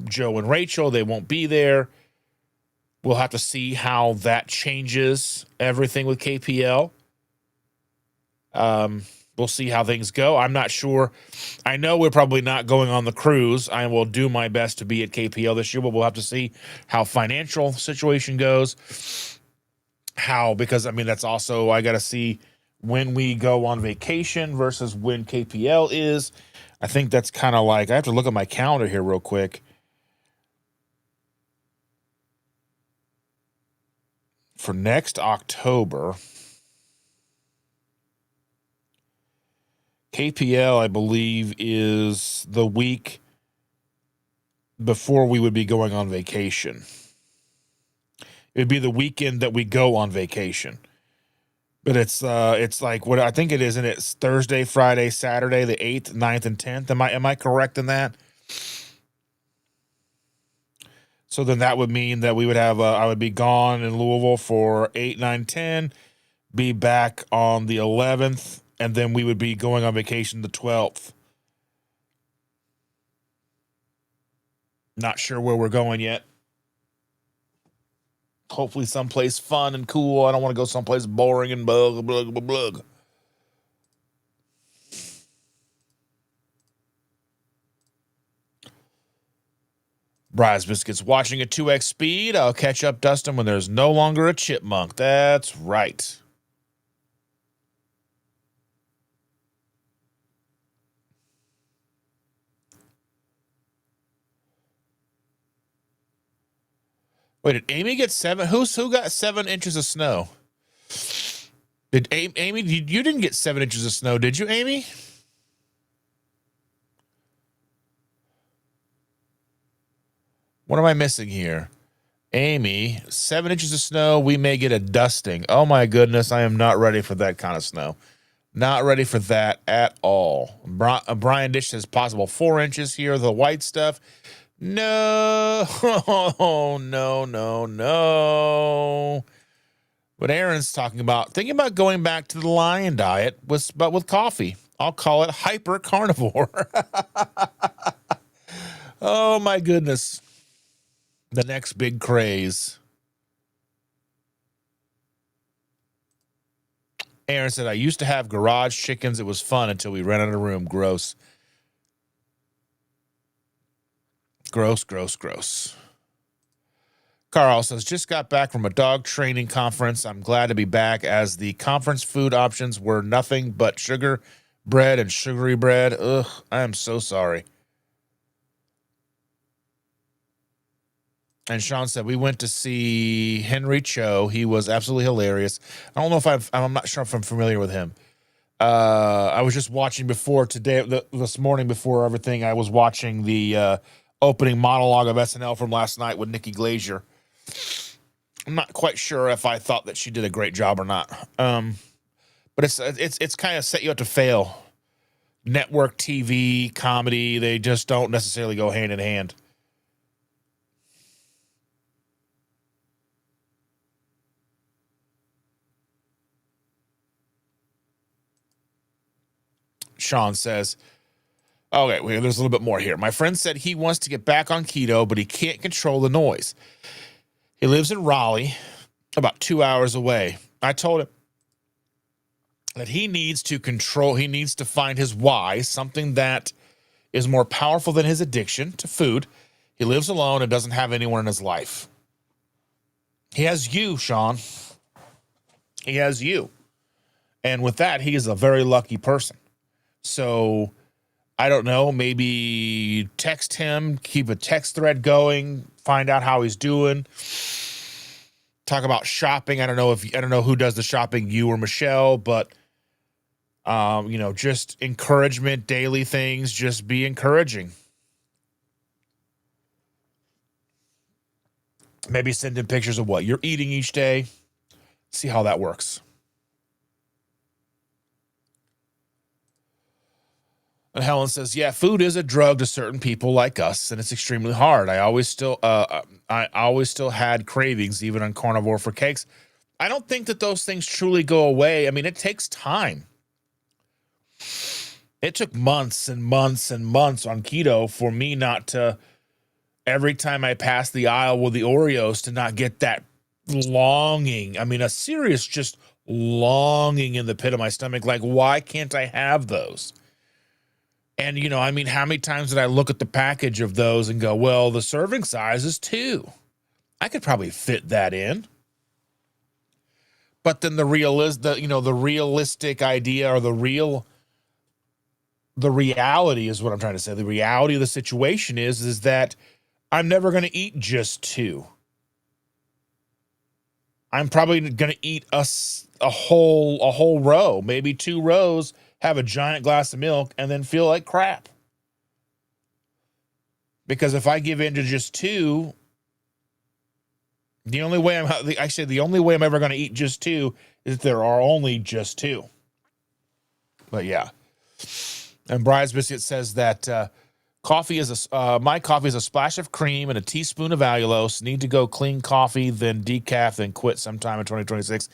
Joe and Rachel. They won't be there. We'll have to see how that changes everything with KPL. We'll see how things go. I'm not sure. I know we're probably not going on the cruise. I will do my best to be at KPL this year, but we'll have to see how financial situation goes. Because I mean, that's also, I got to see when we go on vacation versus when KPL is. I think that's kind of like, I have to look at my calendar here real quick. For next October, KPL, I believe, is the week before we would be going on vacation. It would be the weekend that we go on vacation. But it's like what I think it is, and it's Thursday, Friday, Saturday, the 8th, 9th, and 10th. Am I correct in that? So then that would mean that we would have I would be gone in Louisville for 8, 9, 10, be back on the 11th, and then we would be going on vacation the 12th. Not sure where we're going yet. Hopefully someplace fun and cool. I don't want to go someplace boring and blah, blah, blah, blah. Bry's Biscuits watching at 2x speed. I'll catch up, Dustin, when there's no longer a chipmunk. That's right. Wait, did Amy get 7? Who got 7 inches of snow? Did Amy? You didn't get 7 inches of snow, did you, Amy? What am I missing here? Amy, 7 inches of snow. We may get a dusting. Oh my goodness, I am not ready for that kind of snow. Not ready for that at all. Brian Dish says possible 4 inches here. The white stuff. No, no. What Aaron's talking about, thinking about going back to the lion diet, but with coffee. I'll call it hyper carnivore. Oh my goodness. The next big craze. Aaron said, I used to have garage chickens. It was fun until we ran out of room. Gross. Gross. Carl says, just got back from a dog training conference. I'm glad to be back as the conference food options were nothing but sugar, bread, and sugary bread. Ugh, I am so sorry. And Sean said, we went to see Henry Cho. He was absolutely hilarious. I don't know if I'm not sure if I'm familiar with him. I was just watching before today, this morning before everything, I was watching the opening monologue of SNL from last night with Nikki Glazier. I'm not quite sure if I thought that she did a great job or not. But it's kind of set you up to fail. Network TV, comedy, they just don't necessarily go hand in hand. Sean says, okay, wait, there's a little bit more here. My friend said he wants to get back on keto, but he can't control the noise. He lives in Raleigh, about 2 hours away. I told him that he needs to find his why, something that is more powerful than his addiction to food. He lives alone and doesn't have anyone in his life. He has you, Sean. He has you. And with that, he is a very lucky person. So I don't know, maybe text him, keep a text thread going, find out how he's doing. talk about shopping. I don't know who does the shopping, you or Michelle, but just encouragement, daily things, just be encouraging. Maybe send in pictures of what you're eating each day. See how that works. And Helen says, yeah, food is a drug to certain people like us, and it's extremely hard. I always still had cravings, even on carnivore for cakes. I don't think that those things truly go away. I mean, it takes time. It took months and months and months on keto for me not to, every time I passed the aisle with the Oreos, to not get that longing. I mean, a serious just longing in the pit of my stomach. Like, why can't I have those? And, how many times did I look at the package of those and go, well, the serving size is 2. I could probably fit that in. But then the realistic idea, or the reality is what I'm trying to say. The reality of the situation is that I'm never going to eat just 2. I'm probably going to eat a whole row, maybe 2 rows, have a giant glass of milk, and then feel like crap. Because if I give in to just 2, the only way I'm ever going to eat just 2 is if there are only just 2. But yeah. And Bride's Biscuit says that my coffee is a splash of cream and a teaspoon of allulose. Need to go clean coffee, then decaf, then quit sometime in 2026.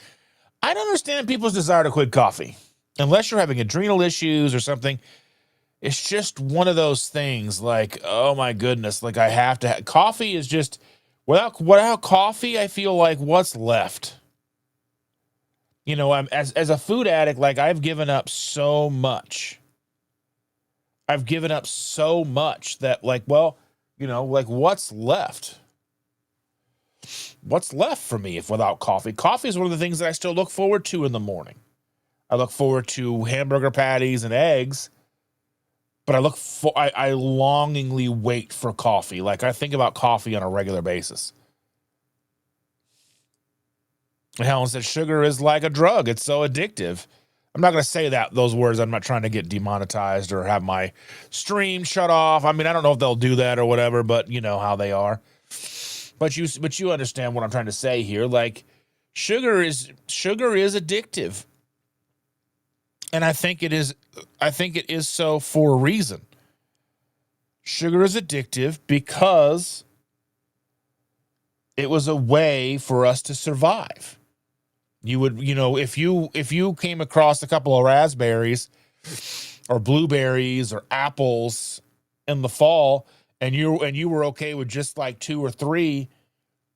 I don't understand people's desire to quit coffee. Unless you're having adrenal issues or something. It's just one of those things, like, oh my goodness, like I have to have coffee. Is just without coffee, I feel like what's left. I'm as a food addict, like I've given up so much. I've given up so much that, like, well, what's left? What's left for me if without coffee? Coffee is one of the things that I still look forward to in the morning. I look forward to hamburger patties and eggs, but I longingly wait for coffee. Like, I think about coffee on a regular basis. And Helen said, sugar is like a drug. It's so addictive. I'm not going to say those words. I'm not trying to get demonetized or have my stream shut off. I mean, I don't know if they'll do that or whatever, but you know how they are. But you understand what I'm trying to say here. Like, sugar is addictive. And I think it is so for a reason. Sugar is addictive because it was a way for us to survive. You would, if you came across a couple of raspberries or blueberries or apples in the fall, and you were okay with just like 2 or 3,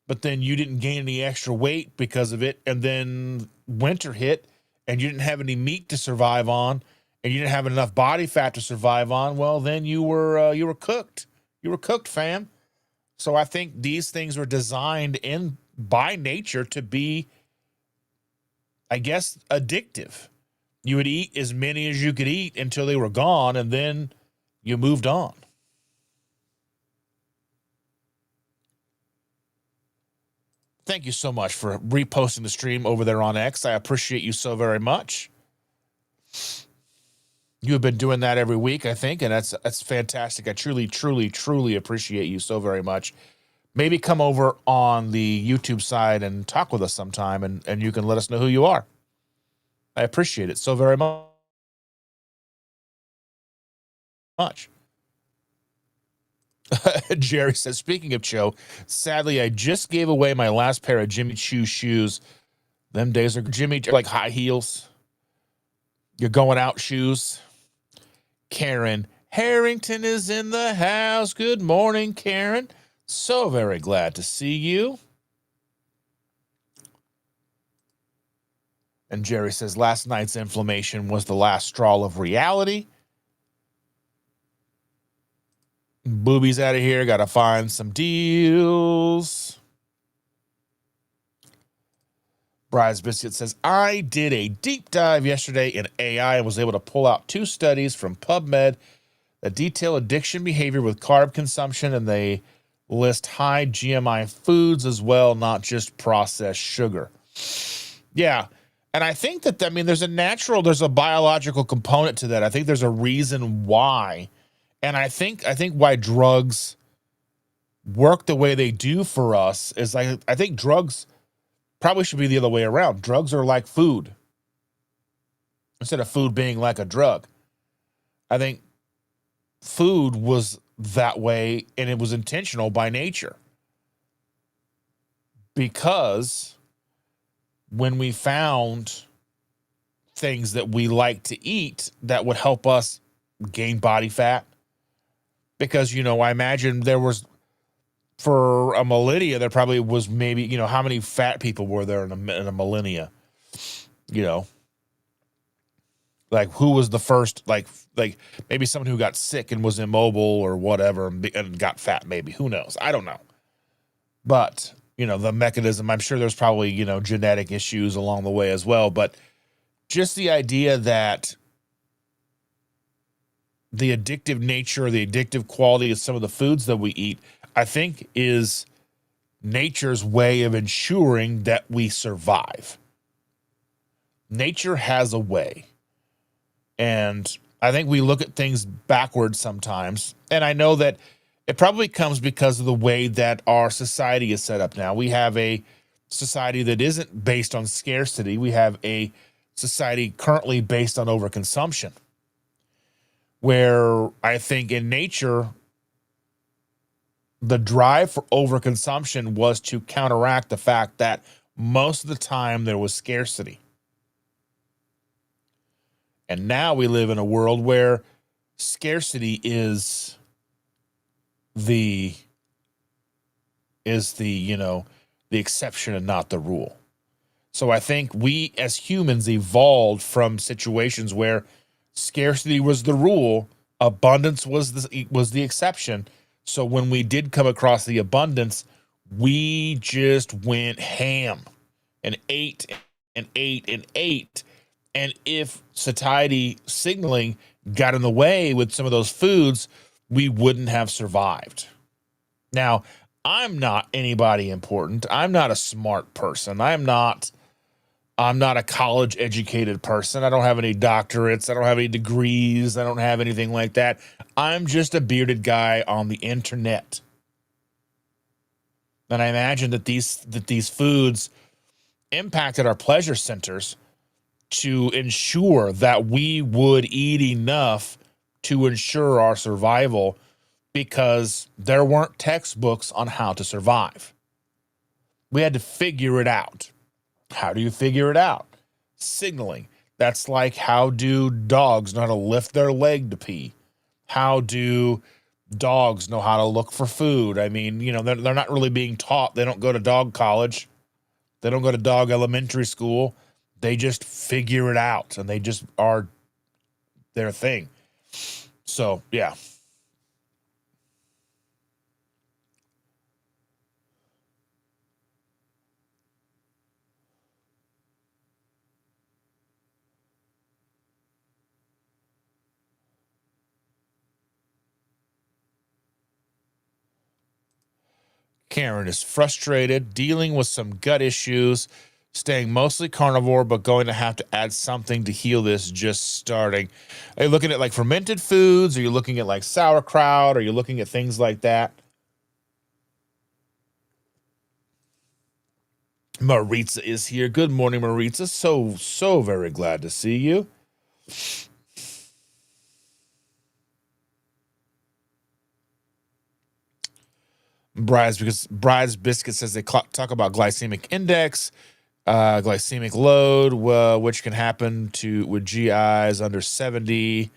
but then you didn't gain any extra weight because of it, and then winter hit and you didn't have any meat to survive on, and you didn't have enough body fat to survive on, well, then you were cooked. You were cooked, fam. So I think these things were designed by nature to be, I guess, addictive. You would eat as many as you could eat until they were gone, and then you moved on. Thank you so much for reposting the stream over there on X. I appreciate you so very much. You have been doing that every week, I think, and that's fantastic. I truly, truly, truly appreciate you so very much. Maybe come over on the YouTube side and talk with us sometime, and you can let us know who you are. I appreciate it so very much. Jerry says, speaking of Joe, sadly, I just gave away my last pair of Jimmy Choo shoes. Them days are Jimmy, like high heels. You're going out shoes. Karen Harrington is in the house. Good morning, Karen. So very glad to see you. And Jerry says, last night's inflammation was the last straw of reality. Boobies out of here. Got to find some deals. Bride's Biscuit says, I did a deep dive yesterday in AI and was able to pull out 2 studies from PubMed that detail addiction behavior with carb consumption, and they list high GMI foods as well, not just processed sugar. Yeah. And I think that, I mean, there's a biological component to that. I think there's a reason why. And I think why drugs work the way they do for us is I think drugs probably should be the other way around. Drugs are like food instead of food being like a drug. I think food was that way and it was intentional by nature. Because when we found things that we like to eat that would help us gain body fat, because, I imagine there was, for a millennia, there probably was maybe, how many fat people were there in a millennia? Like who was the first, like maybe someone who got sick and was immobile or whatever and got fat, maybe. Who knows? I don't know. But, the mechanism, I'm sure there's probably, genetic issues along the way as well. But just the idea that the addictive nature, the addictive quality of some of the foods that we eat, I think is nature's way of ensuring that we survive. Nature has a way. And I think we look at things backwards sometimes. And I know that it probably comes because of the way that our society is set up now. We have a society that isn't based on scarcity. We have a society currently based on overconsumption, where I think in nature, the drive for overconsumption was to counteract the fact that most of the time there was scarcity. And now we live in a world where scarcity is the exception and not the rule. So I think we as humans evolved from situations where scarcity was the rule, abundance was the exception. So when we did come across the abundance, we just went ham and ate and ate and ate. And if satiety signaling got in the way with some of those foods, we wouldn't have survived. Now, I'm not anybody important. I'm not a smart person. I'm not a college educated person. I don't have any doctorates. I don't have any degrees. I don't have anything like that. I'm just a bearded guy on the internet. And I imagine that these foods impacted our pleasure centers to ensure that we would eat enough to ensure our survival, because there weren't textbooks on how to survive. We had to figure it out. How do you figure it out? Signaling. That's like, how do dogs know how to lift their leg to pee? How do dogs know how to look for food? I mean, they're not really being taught. They don't go to dog college. They don't go to dog elementary school. They just figure it out, and they just are their thing. So, yeah. Karen is frustrated, dealing with some gut issues, staying mostly carnivore, but going to have to add something to heal this, just starting. Are you looking at like fermented foods? Are you looking at like sauerkraut? Are you looking at things like that? Maritza is here. Good morning, Maritza. So very glad to see you. Bride's Biscuit says they talk about glycemic index, glycemic load, which can happen with GIs under 70.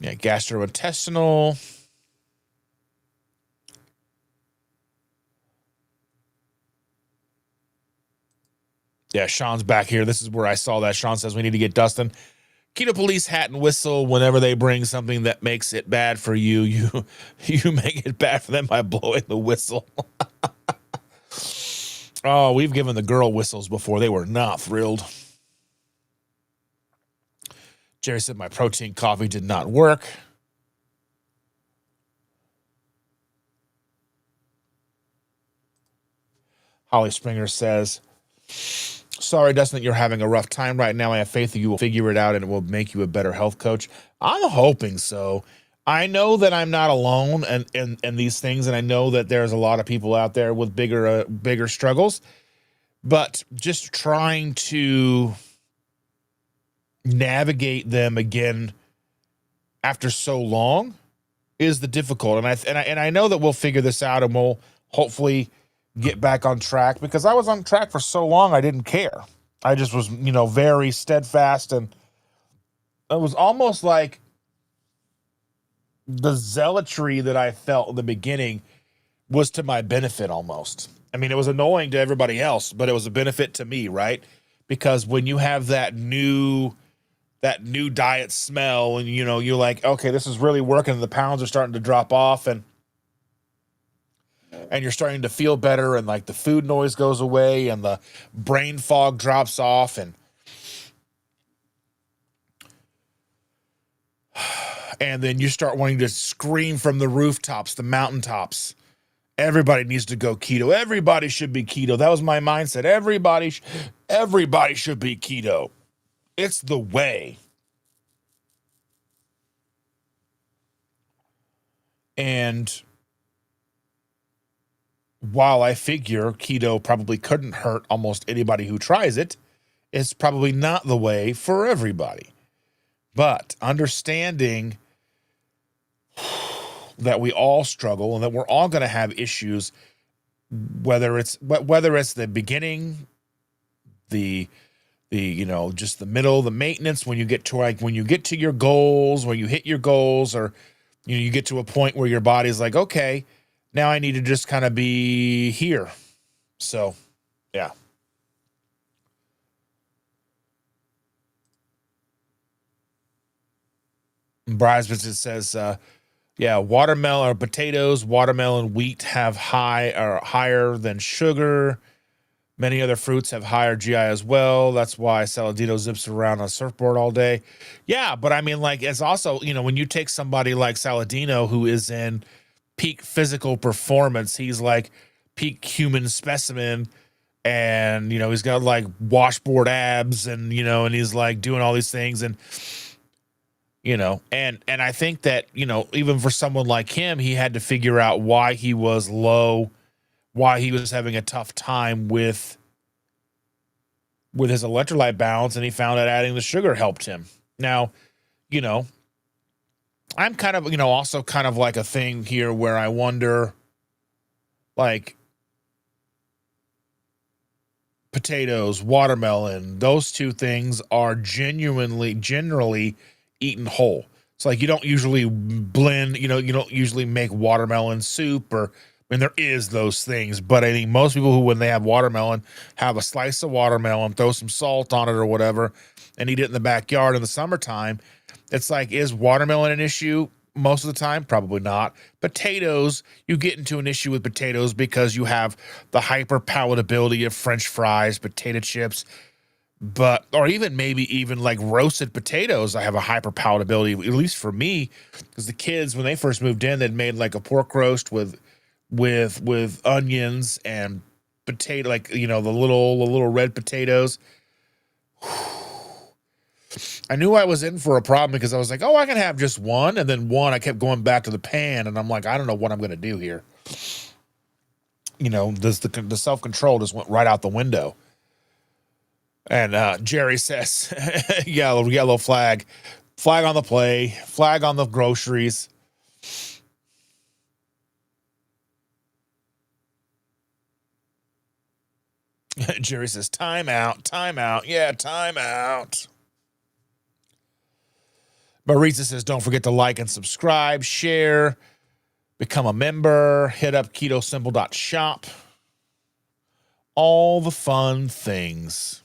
Yeah, gastrointestinal. Yeah, Sean's back here. This is where I saw that. Sean says we need to get Dustin Keto Police hat and whistle whenever they bring something that makes it bad for you. You make it bad for them by blowing the whistle. Oh, we've given the girl whistles before. They were not thrilled. Jerry said my protein coffee did not work. Holly Springer says, sorry, Dustin, that you're having a rough time right now. I have faith that you will figure it out and it will make you a better health coach. I'm hoping so. I know that I'm not alone in these things, and I know that there's a lot of people out there with bigger struggles, but just trying to navigate them again after so long is the difficult. And I know that we'll figure this out and we'll hopefully get back on track, because I was on track for so long I didn't care. I just was, very steadfast, and it was almost like the zealotry that I felt in the beginning was to my benefit almost. I mean, it was annoying to everybody else, but it was a benefit to me, right? Because when you have that new diet smell, and you're like, okay, this is really working, and the pounds are starting to drop off, and you're starting to feel better, and like the food noise goes away and the brain fog drops off, and then you start wanting to scream from the rooftops, the mountaintops, everybody needs to go keto. Everybody should be keto. That was my mindset. Everybody should be keto. It's the way. And while I figure keto probably couldn't hurt almost anybody who tries it, it's probably not the way for everybody. But understanding that we all struggle and that we're all going to have issues, whether it's the beginning, the just the middle, the maintenance, when you get to your goals, when you hit your goals, or you get to a point where your body's like, okay, now I need to just kind of be here. So, yeah. Brisbane says, watermelon or potatoes, watermelon, wheat are higher than sugar. Many other fruits have higher GI as well. That's why Saladino zips around on a surfboard all day. Yeah, but I mean, like, it's also, when you take somebody like Saladino, who is in peak physical performance, he's like peak human specimen, and he's got like washboard abs, and and he's like doing all these things, and and I think that even for someone like him, he had to figure out why he was low, why he was having a tough time with his electrolyte balance, and he found that adding the sugar helped him. Now, I'm kind of, also kind of like a thing here where I wonder, like, potatoes, watermelon, those two things are generally eaten whole. It's like you don't usually blend, you don't usually make watermelon soup, or, I mean, there is those things, but I think most people who, when they have watermelon, have a slice of watermelon, throw some salt on it or whatever, and eat it in the backyard in the summertime. It's like, is watermelon an issue most of the time? Probably not. Potatoes, you get into an issue with potatoes because you have the hyper palatability of French fries, potato chips, or even like roasted potatoes. I have a hyper palatability, at least for me, because the kids, when they first moved in, they'd made like a pork roast with onions and potato, like, the little red potatoes. I knew I was in for a problem, because I was like, oh, I can have just one. And then I kept going back to the pan, and I'm like, I don't know what I'm going to do here. The self-control just went right out the window. And Jerry says, yellow flag on the play, flag on the groceries. Jerry says, time out. Yeah, time out. Marisa says, don't forget to like and subscribe, share, become a member, hit up KetoSimple.shop. All the fun things.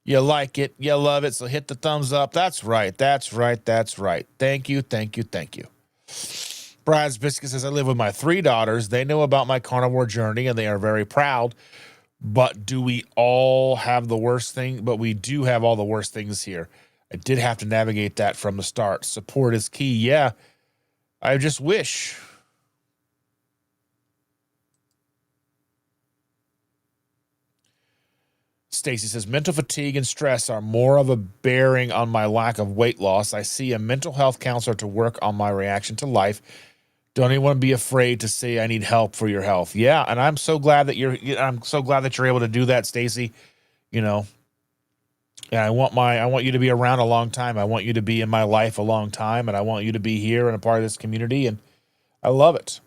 You like it, you love it, so hit the thumbs up. That's right. Thank you. Brad's Biscuit says, I live with my 3 daughters. They know about my carnivore journey, and they are very proud. But do we all have the worst thing? But we do have all the worst things here. I did have to navigate that from the start. Support is key. Yeah. I just wish Stacy says, mental fatigue and stress are more of a bearing on my lack of weight loss. I see a mental health counselor to work on my reaction to life. Don't even want to be afraid to say I need help for your health. Yeah, and I'm so glad that you're able to do that, Stacy. You know, and I want you to be around a long time. I want you to be in my life a long time, and I want you to be here and a part of this community, and I love it.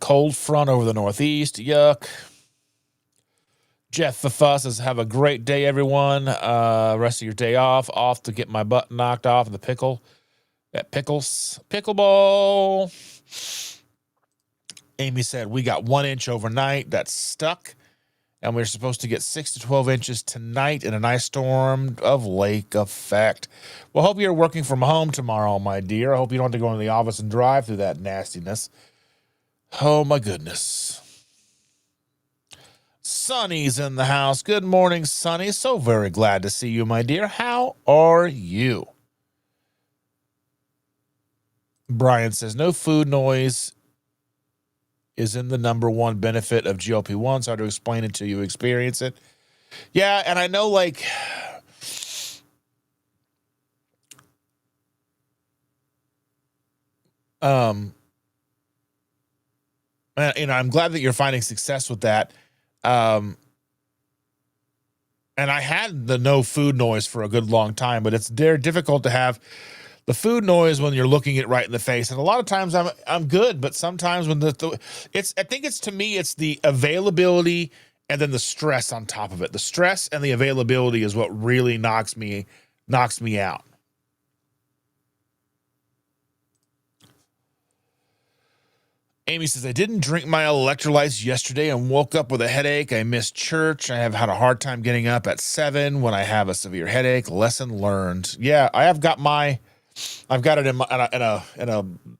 Cold front over the northeast. Yuck. Jeff the Fuss says, have a great day, everyone. Rest of your day off to get my butt knocked off of the pickle at Pickles Pickleball. Amy said, we got 1 inch overnight that's stuck, and we're supposed to get 6 to 12 inches tonight in a nice storm of lake effect. Well, hope you're working from home tomorrow, my dear. I hope you don't have to go into the office and drive through that nastiness. Oh, my goodness. Sonny's in the house. Good morning, Sonny. So very glad to see you, my dear. How are you? Brian says, no food noise is in the number one benefit of GLP-1. It's hard to explain until you experience it. Yeah, and I know, like, I'm glad that you're finding success with that. And I had the no food noise for a good long time, but they're difficult to have the food noise when you're looking it right in the face. And a lot of times I'm good, but sometimes when I think it's, to me, it's the availability and then the stress on top of it. The stress and the availability is what really knocks me out. Amy says, I didn't drink my electrolytes yesterday and woke up with a headache. I missed church. I have had a hard time getting up at 7 when I have a severe headache. Lesson learned. Yeah, I got it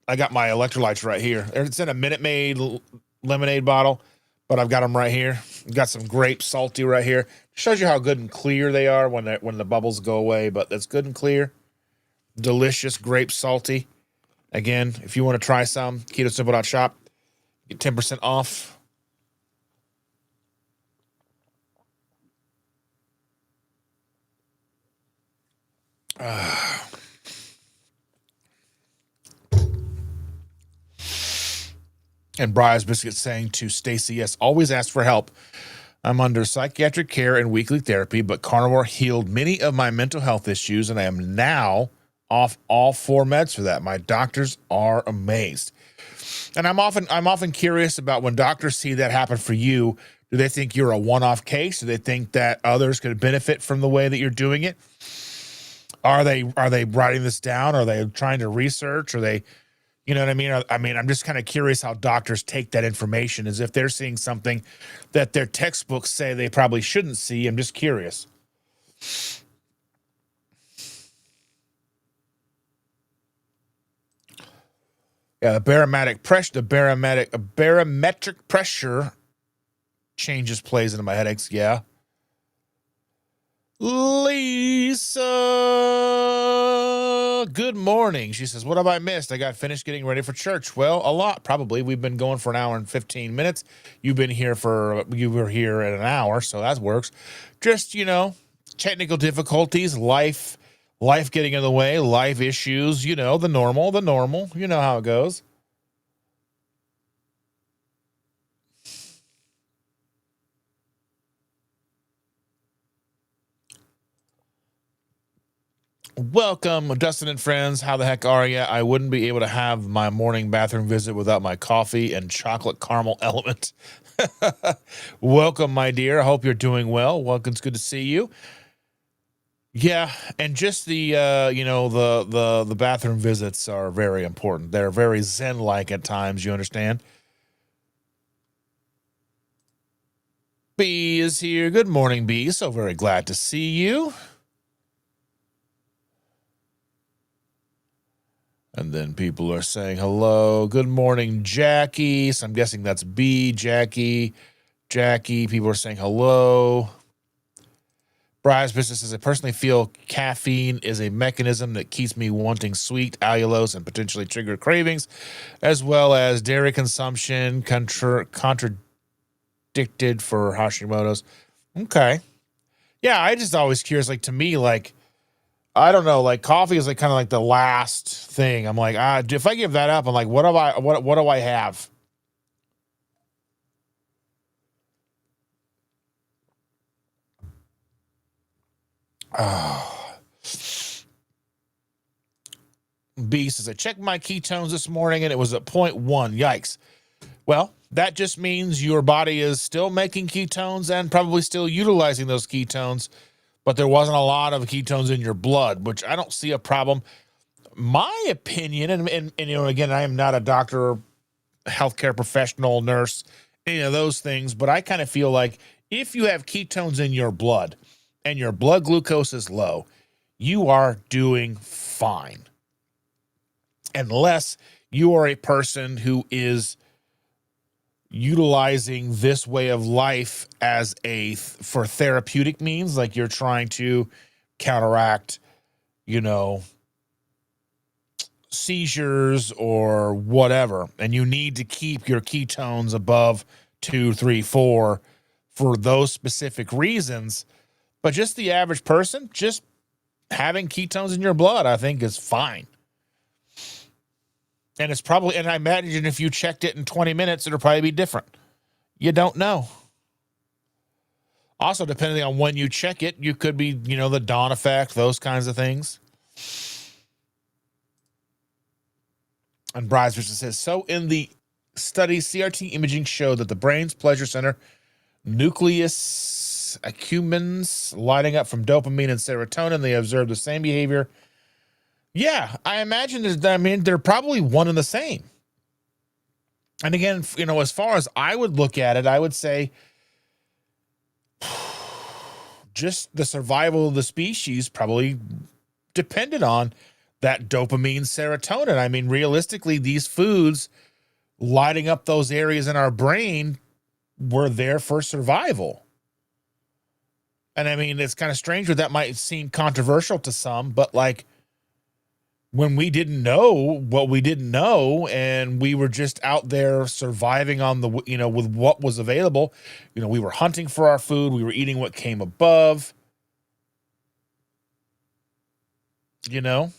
I got my electrolytes right here. It's in a Minute Maid lemonade bottle, but I've got them right here. Got some grape salty right here. Shows you how good and clear they are when the bubbles go away, but that's good and clear. Delicious grape salty. Again, if you want to try some, KetoSimple.shop, get 10% off. And Briar's Biscuit saying to Stacy, yes, always ask for help. I'm under psychiatric care and weekly therapy, but carnivore healed many of my mental health issues, and I am now off all 4 meds for that. My doctors are amazed. And I'm often curious about when doctors see that happen for you, do they think you're a one-off case? Do they think that others could benefit from the way that you're doing it? Are they writing this down? Are they trying to research? Are they, you know what I mean? I'm just kind of curious how doctors take that information, as if they're seeing something that their textbooks say they probably shouldn't see. I'm just curious. Yeah, the barometric pressure changes plays into my headaches. Yeah. Lisa, good morning. She says, what have I missed? I got finished getting ready for church. Well, a lot, probably. We've been going for an hour and 15 minutes. You were here at an hour, so that works. Just, technical difficulties, life getting in the way, life issues, the normal, you know how it goes. Welcome, Dustin and friends. How the heck are you? I wouldn't be able to have my morning bathroom visit without my coffee and chocolate caramel element. Welcome, my dear. I hope you're doing well. Welcome. It's good to see you. Yeah, and just the the bathroom visits are very important. They're very zen-like at times, you understand? B is here. Good morning, B. So very glad to see you. And then people are saying hello. Good morning, Jackie. So I'm guessing that's B, Jackie. People are saying hello. Brian's business says, I personally feel caffeine is a mechanism that keeps me wanting sweet, allulose, and potentially trigger cravings, as well as dairy consumption contradicted for Hashimoto's. Okay. Yeah, I just always curious, like, to me, like, I don't know, like, coffee is like kind of like the last thing. I'm like, if I give that up, I'm like, what do I have? Oh. B says, I checked my ketones this morning and it was at 0.1. Yikes. Well, that just means your body is still making ketones and probably still utilizing those ketones, but there wasn't a lot of ketones in your blood, which I don't see a problem. My opinion, and you know, again, I am not a doctor, healthcare professional, nurse, any of those things, but I kind of feel like if you have ketones in your blood and your blood glucose is low, you are doing fine. Unless you are a person who is utilizing this way of life as for therapeutic means, like you're trying to counteract, you know, seizures or whatever, and you need to keep your ketones above 2, 3, 4 for those specific reasons. But just the average person, just having ketones in your blood, I think is fine. And it's probably, and I imagine if you checked it in 20 minutes, it'll probably be different. You don't know. Also, depending on when you check it, you could be, you know, the dawn effect, those kinds of things. And Bryce says, so in the study, CRT imaging showed that the brain's pleasure center, nucleus accumbens, lighting up from dopamine and serotonin. They observed the same behavior. Yeah, I imagine they're probably one and the same. And again, you know, as far as I would look at it, I would say just the survival of the species probably depended on that dopamine, serotonin. I mean, realistically, these foods lighting up those areas in our brain were there for survival. And I mean, it's kind of strange that might seem controversial to some, but like when we didn't know what we didn't know and we were just out there surviving on the, you know, with what was available, you know, we were hunting for our food. We were eating what came above, you know,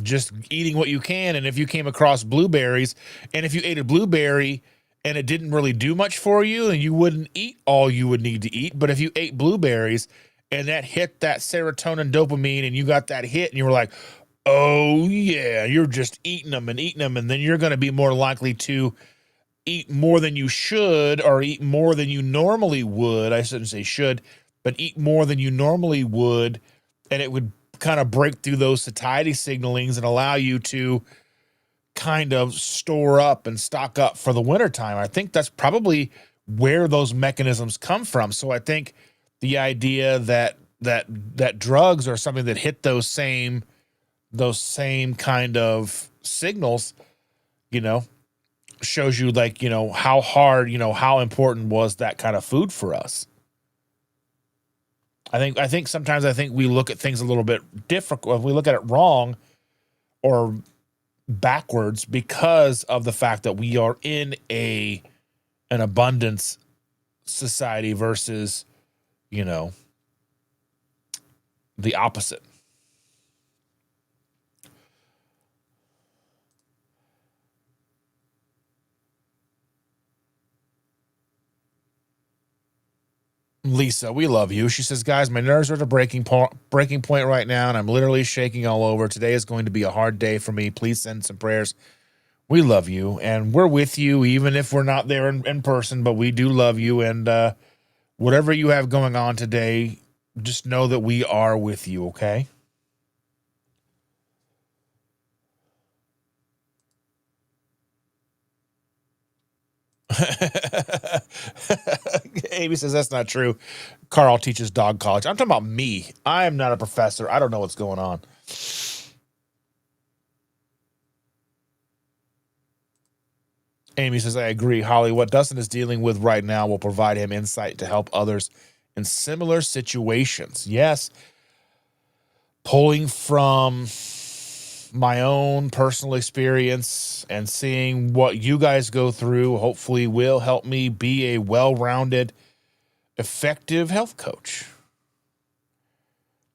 just eating what you can. And if you came across blueberries and if you ate a blueberry and it didn't really do much for you, and you wouldn't eat all you would need to eat. But if you ate blueberries and that hit that serotonin, dopamine, and you got that hit and you were like, oh yeah, you're just eating them. And then you're going to be more likely to eat more than you should, or eat more than you normally would. I shouldn't say should, but eat more than you normally would. And it would kind of break through those satiety signalings and allow you to kind of store up and stock up for the wintertime. I think that's probably where those mechanisms come from. So I think the idea that drugs are something that hit those same kind of signals, you know, shows you, like, you know, how hard, you know, how important was that kind of food for us. I think sometimes we look at things a little bit different. If we look at it wrong or backwards because of the fact that we are in an abundance society versus, you know, the opposite. Lisa, we love you. She says, guys, my nerves are at a breaking point right now, and I'm literally shaking all over. Today is going to be a hard day for me. Please send some prayers. We love you, and we're with you, even if we're not there in person, but we do love you. And whatever you have going on today, just know that we are with you, okay? Amy says that's not true. Carl teaches dog college. I'm talking about me. I am not a professor. I don't know what's going on. Amy says, I agree, Holly. What Dustin is dealing with right now will provide him insight to help others in similar situations. Yes, pulling from my own personal experience and seeing what you guys go through hopefully will help me be a well-rounded, effective health coach.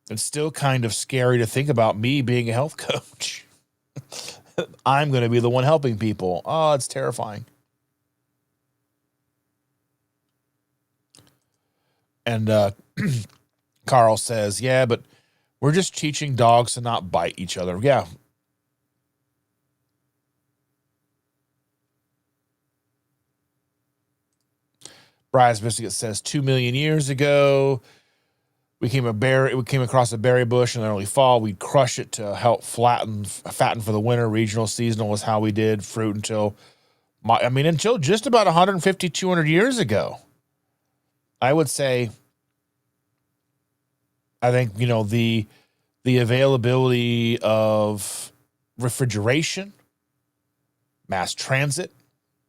It's still kind of scary to think about me being a health coach. I'm going to be the one helping people. Oh, it's terrifying. And Carl says, yeah, but we're just teaching dogs to not bite each other. Yeah. Bryce Biscuit says 2 million years ago, we came across a berry bush in the early fall. We'd crush it to help fatten for the winter. Regional, seasonal was how we did fruit until just about 150, 200 years ago. I would say, I think, the availability of refrigeration, mass transit,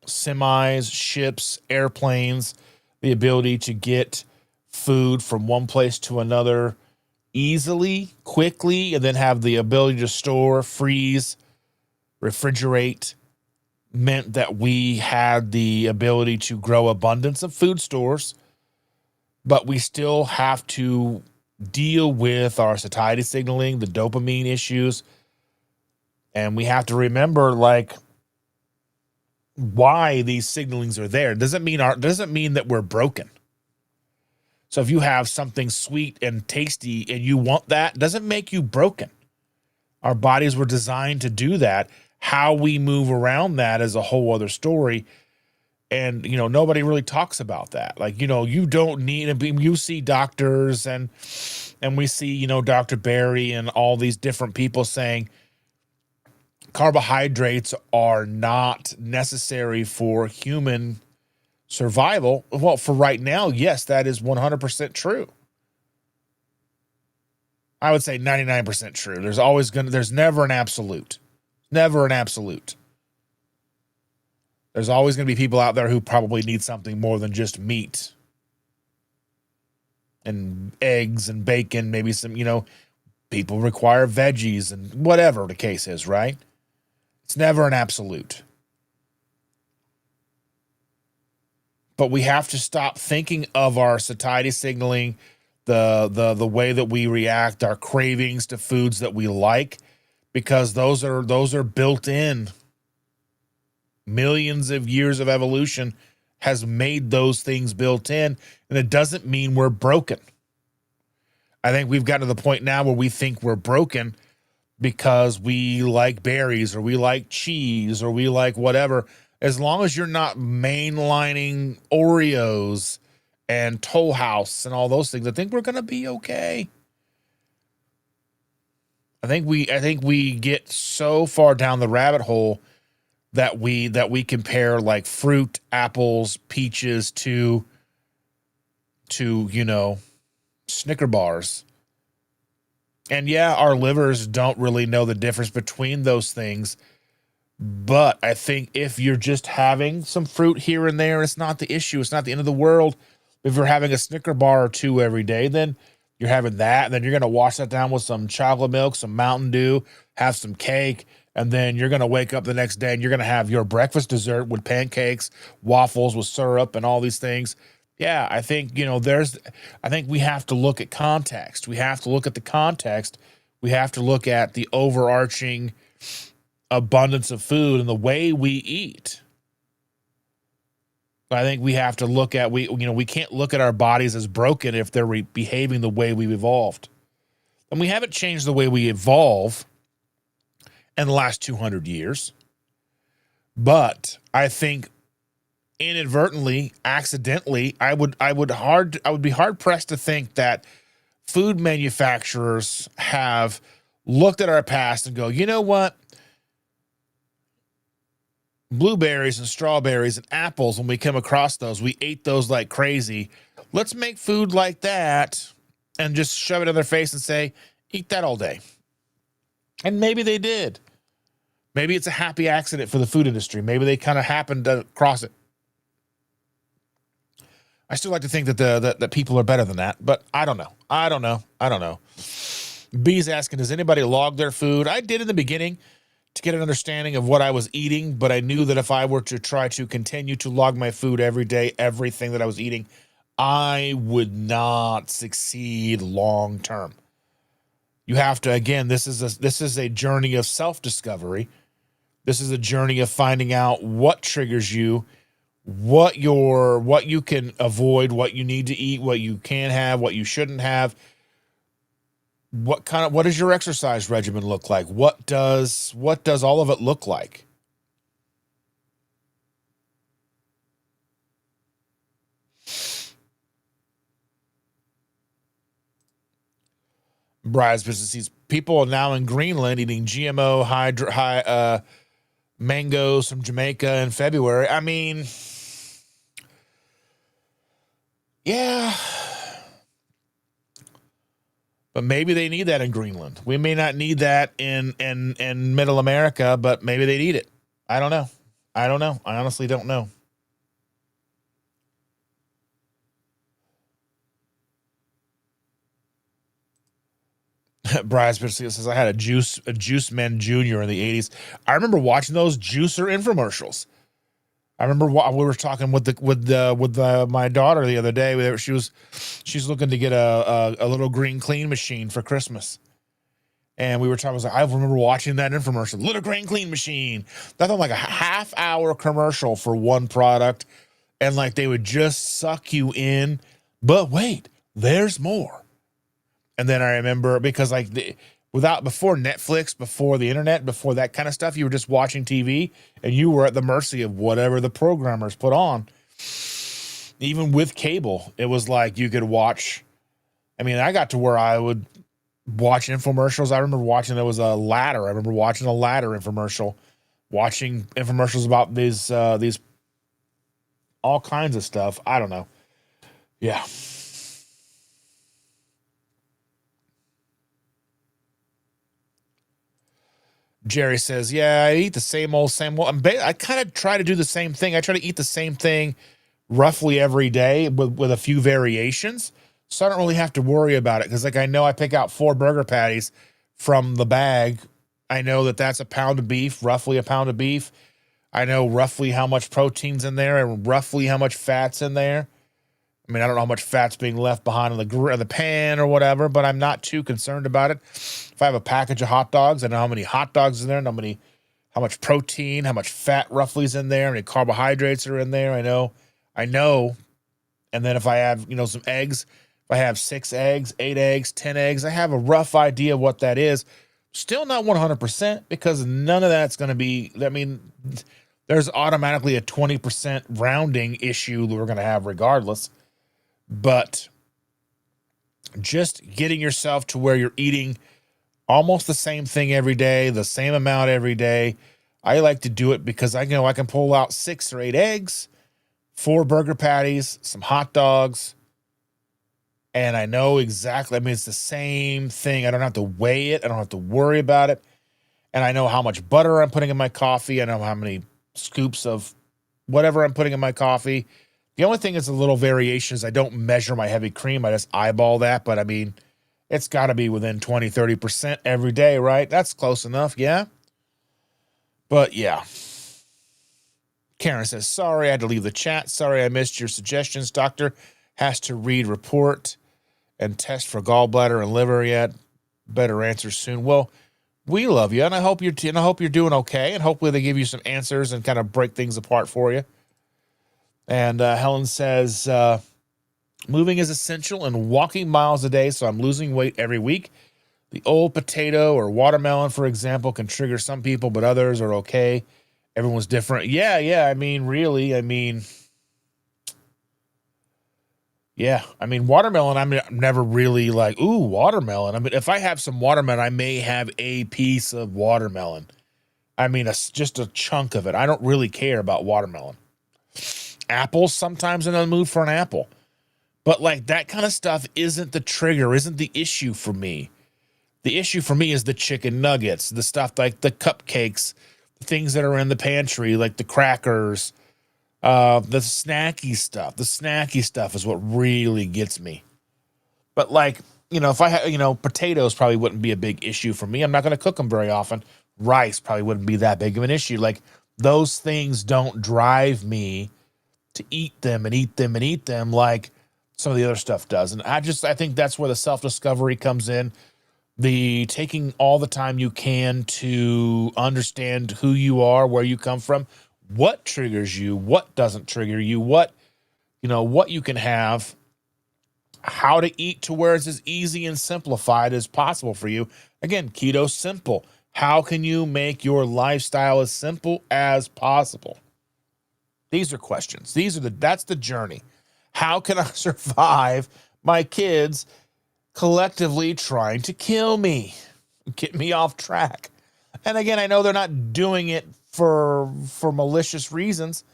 semis, ships, airplanes, the ability to get food from one place to another easily, quickly, and then have the ability to store, freeze, refrigerate, meant that we had the ability to grow abundance of food stores, but we still have to deal with our satiety signaling, the dopamine issues, and we have to remember, why these signalings are there. Doesn't mean that we're broken. So if you have something sweet and tasty and you want that, doesn't make you broken. Our bodies were designed to do that. How we move around that is a whole other story. And, nobody really talks about that. You don't need, you see doctors and we see, Dr. Barry and all these different people saying carbohydrates are not necessary for human survival. Well, for right now, yes, that is 100% true. I would say 99% true. There's never an absolute. Never an absolute. There's always going to be people out there who probably need something more than just meat and eggs and bacon. Maybe some, people require veggies and whatever the case is, right? It's never an absolute. But we have to stop thinking of our satiety signaling, the way that we react, our cravings to foods that we like, because those are built in. Millions of years of evolution has made those things built in, and it doesn't mean we're broken. I think we've gotten to the point now where we think we're broken because we like berries or we like cheese or we like whatever. As long as you're not mainlining Oreos and Toll House and all those things, I think we're going to be okay. I think we get so far down the rabbit hole that we compare like fruit, apples, peaches to Snicker bars. And yeah, our livers don't really know the difference between those things. But I think if you're just having some fruit here and there, it's not the issue. It's not the end of the world. If you're having a Snicker bar or two every day, then you're having that. And then you're going to wash that down with some chocolate milk, some Mountain Dew, have some cake. And then you're going to wake up the next day and you're going to have your breakfast dessert with pancakes, waffles with syrup and all these things. Yeah, I think, I think we have to look at context. We have to look at the context. We have to look at the overarching abundance of food and the way we eat. I think we have to look at, we can't look at our bodies as broken if they're behaving the way we've evolved. And we haven't changed the way we evolve in the last 200 years. But I think inadvertently, accidentally, I would be hard pressed to think that food manufacturers have looked at our past and go, you know what? Blueberries and strawberries and apples, when we come across those, we ate those like crazy. Let's make food like that and just shove it in their face and say, eat that all day. And maybe they did. Maybe it's a happy accident for the food industry. Maybe they kind of happened to cross it. I still like to think that that people are better than that, but I don't know. I don't know. B's asking, does anybody log their food? I did in the beginning to get an understanding of what I was eating, but I knew that if I were to try to continue to log my food every day, everything that I was eating, I would not succeed long term. You have to, again, this is a journey of self-discovery. This is a journey of finding out what triggers you, what you can avoid, what you need to eat, what you can have, what you shouldn't have. What does your exercise regimen look like? What does all of it look like? Bride's business. People are now in Greenland eating GMO high mangoes from Jamaica in February. I mean, yeah. But maybe they need that in Greenland. We may not need that in Middle America, but maybe they need it. I don't know. I honestly don't know. Bryce says, I had a Juice Man Jr. in the 80s. I remember watching those juicer infomercials. I remember we were talking with my daughter the other day. She's looking to get a little green clean machine for Christmas, and we were talking. I was like, I remember watching that infomercial, little green clean machine. That was like a half-hour commercial for one product, and like they would just suck you in. But wait, there's more. And then I remember because before Netflix, before the internet, before that kind of stuff, you were just watching TV and you were at the mercy of whatever the programmers put on. Even with cable, it was like you could watch. I mean, I got to where I would watch infomercials. I remember watching, there was a ladder. I remember watching a ladder infomercial, watching infomercials about these all kinds of stuff. I don't know. Yeah. Jerry says, yeah, I eat the same old. I kind of try to do the same thing. I try to eat the same thing roughly every day with a few variations. So I don't really have to worry about it. Because like I know I pick out 4 burger patties from the bag. I know that's a pound of beef, roughly a pound of beef. I know roughly how much protein's in there and roughly how much fat's in there. I mean, I don't know how much fat's being left behind in the pan or whatever, but I'm not too concerned about it. If I have a package of hot dogs, I know how many hot dogs in there, how much protein, how much fat roughly is in there, how many carbohydrates are in there. I know. And then if I have, some eggs, if I have 6 eggs, 8 eggs, 10 eggs, I have a rough idea of what that is. Still not 100% because none of that's going to be, there's automatically a 20% rounding issue that we're going to have regardless. But just getting yourself to where you're eating almost the same thing every day, the same amount every day. I like to do it because I know I can pull out 6 or 8 eggs, 4 burger patties, some hot dogs, and I know exactly, it's the same thing. I don't have to weigh it. I don't have to worry about it. And I know how much butter I'm putting in my coffee. I know how many scoops of whatever I'm putting in my coffee. The only thing is a little variation is I don't measure my heavy cream. I just eyeball that. But, it's got to be within 20, 30% every day, right? That's close enough, yeah? But, yeah. Karen says, sorry, I had to leave the chat. Sorry, I missed your suggestions. Doctor has to read report and test for gallbladder and liver yet. Better answers soon. Well, we love you, and I hope you're doing okay, and hopefully they give you some answers and kind of break things apart for you. And Helen says, moving is essential and walking miles a day, so I'm losing weight every week. The old potato or watermelon, for example, can trigger some people, but others are okay. Everyone's different. Yeah, really. Watermelon, I'm never really like, ooh, watermelon. If I have some watermelon, I may have a piece of watermelon. Just a chunk of it. I don't really care about watermelon. Apples, sometimes I'm in the mood for an apple. But like that kind of stuff isn't the trigger, isn't the issue for me. The issue for me is the chicken nuggets, the stuff like the cupcakes, the things that are in the pantry, like the crackers, The snacky stuff is what really gets me. But like, if I had, potatoes probably wouldn't be a big issue for me. I'm not going to cook them very often. Rice probably wouldn't be that big of an issue. Like, those things don't drive me to eat them and eat them and eat them like some of the other stuff does. And I think that's where the self-discovery comes in. The taking all the time you can to understand who you are, where you come from, what triggers you, what doesn't trigger you, what you can have, how to eat to where it's as easy and simplified as possible for you. Again, KetoSimple. How can you make your lifestyle as simple as possible? These are questions. That's the journey. How can I survive my kids collectively trying to kill me, get me off track? And again, I know they're not doing it for malicious reasons,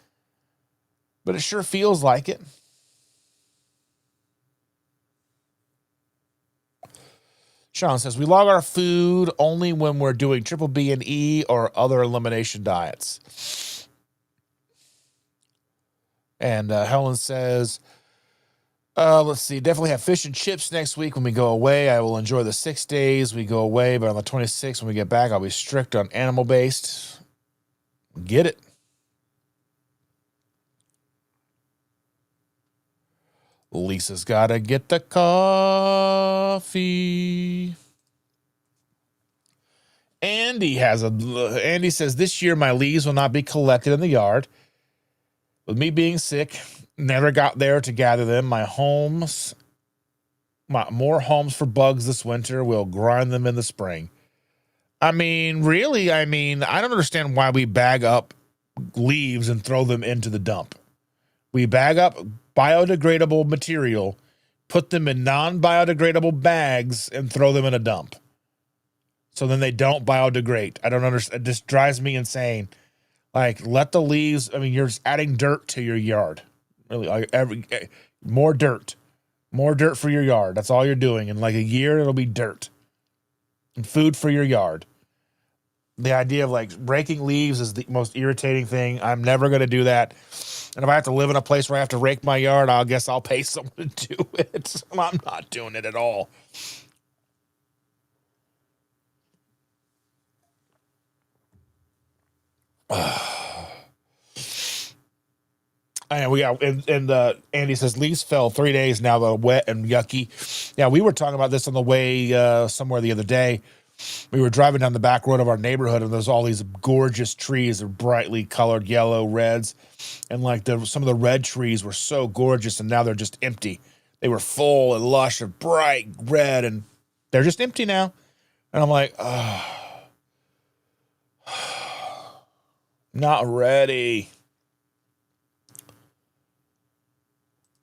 but it sure feels like it. Sean says, we log our food only when we're doing triple B and E or other elimination diets. And Helen says, let's see, definitely have fish and chips next week when we go away. I will enjoy the 6 days we go away, but on the 26th when we get back, I'll be strict on animal-based. Get it. Lisa's got to get the coffee. Andy says, this year my leaves will not be collected in the yard. With me being sick, never got there to gather them. More homes for bugs this winter. We'll grind them in the spring. Really, I don't understand why we bag up leaves and throw them into the dump. We bag up biodegradable material, put them in non-biodegradable bags, and throw them in a dump. So then they don't biodegrade. I don't understand. It just drives me insane. Like, let the leaves, you're just adding dirt to your yard. Really, more dirt for your yard. That's all you're doing. In like a year, it'll be dirt and food for your yard. The idea of like raking leaves is the most irritating thing. I'm never going to do that. And if I have to live in a place where I have to rake my yard, I guess I'll pay someone to do it. I'm not doing it at all. Andy says leaves fell 3 days now. They're wet and yucky. Yeah, we were talking about this on the way somewhere the other day. We were driving down the back road of our neighborhood, and there's all these gorgeous trees. They're brightly colored yellow, reds, and like some of the red trees were so gorgeous, and now they're just empty. They were full and lush and bright red, and they're just empty now. And I'm like, not ready.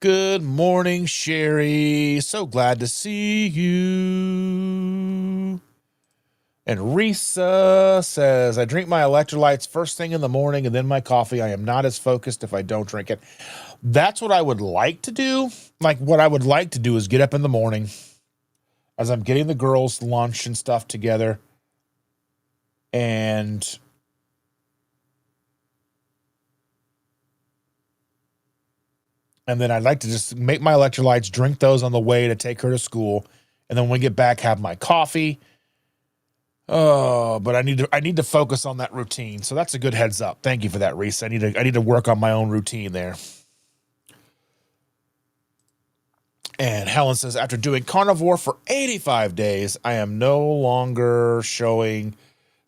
Good morning, Sherry. So glad to see you. And Risa says, I drink my electrolytes first thing in the morning and then my coffee. I am not as focused if I don't drink it. That's what I would like to do. Like, what I would like to do is get up in the morning as I'm getting the girls' lunch and stuff together, and then I'd like to just make my electrolytes, drink those on the way to take her to school, and then when we get back, have my coffee. Oh, but I need to focus on that routine. So that's a good heads up. Thank you for that, Reese. I need to work on my own routine there. And Helen says, after doing carnivore for 85 days, I am no longer showing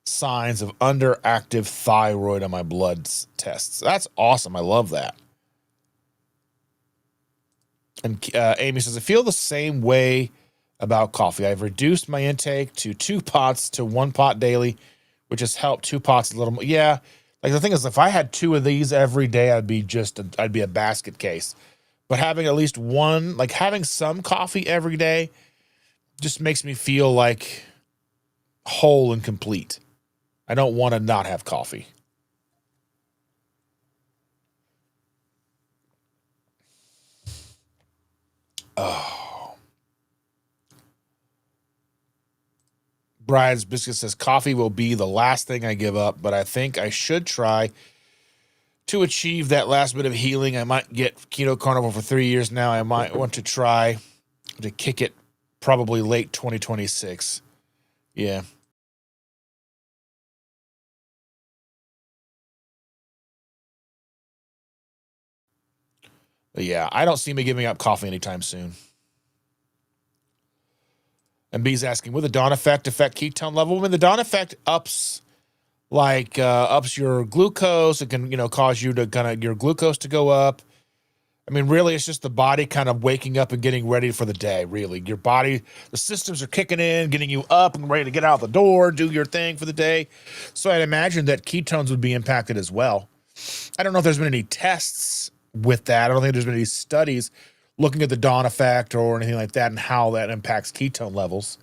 signs of underactive thyroid on my blood tests. That's awesome. I love that. And Amy says, I feel the same way about coffee. I've reduced my intake to 2 pots to 1 pot daily, which has helped 2 pots a little more. Yeah. Like, the thing is, if I had 2 of these every day, I'd be a basket case. But having at least one, like having some coffee every day, just makes me feel like whole and complete. I don't want to not have coffee. Oh. Brian's Biscuit says, coffee will be the last thing I give up, but I think I should try to achieve that last bit of healing. I might get keto carnivore for 3 years now. I might want to try to kick it probably late 2026. Yeah. But yeah, I don't see me giving up coffee anytime soon. And B's asking, will the dawn effect affect ketone level? I mean, the dawn effect ups your glucose. It can, cause you to your glucose to go up. I mean, really, it's just the body kind of waking up and getting ready for the day, really. Your body, the systems are kicking in, getting you up and ready to get out the door, do your thing for the day. So I'd imagine that ketones would be impacted as well. I don't know if there's been any tests with that. I don't think there's been any studies looking at the dawn effect or anything like that and how that impacts ketone levels.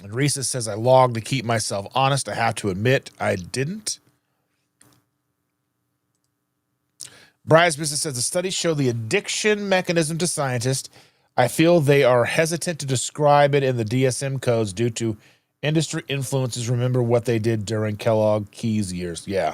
And Risa says, I logged to keep myself honest. I have to admit, I didn't. Brian's Business says, the studies show the addiction mechanism to scientists. I feel they are hesitant to describe it in the DSM codes due to industry influences. Remember what they did during Kellogg Key's years. Yeah.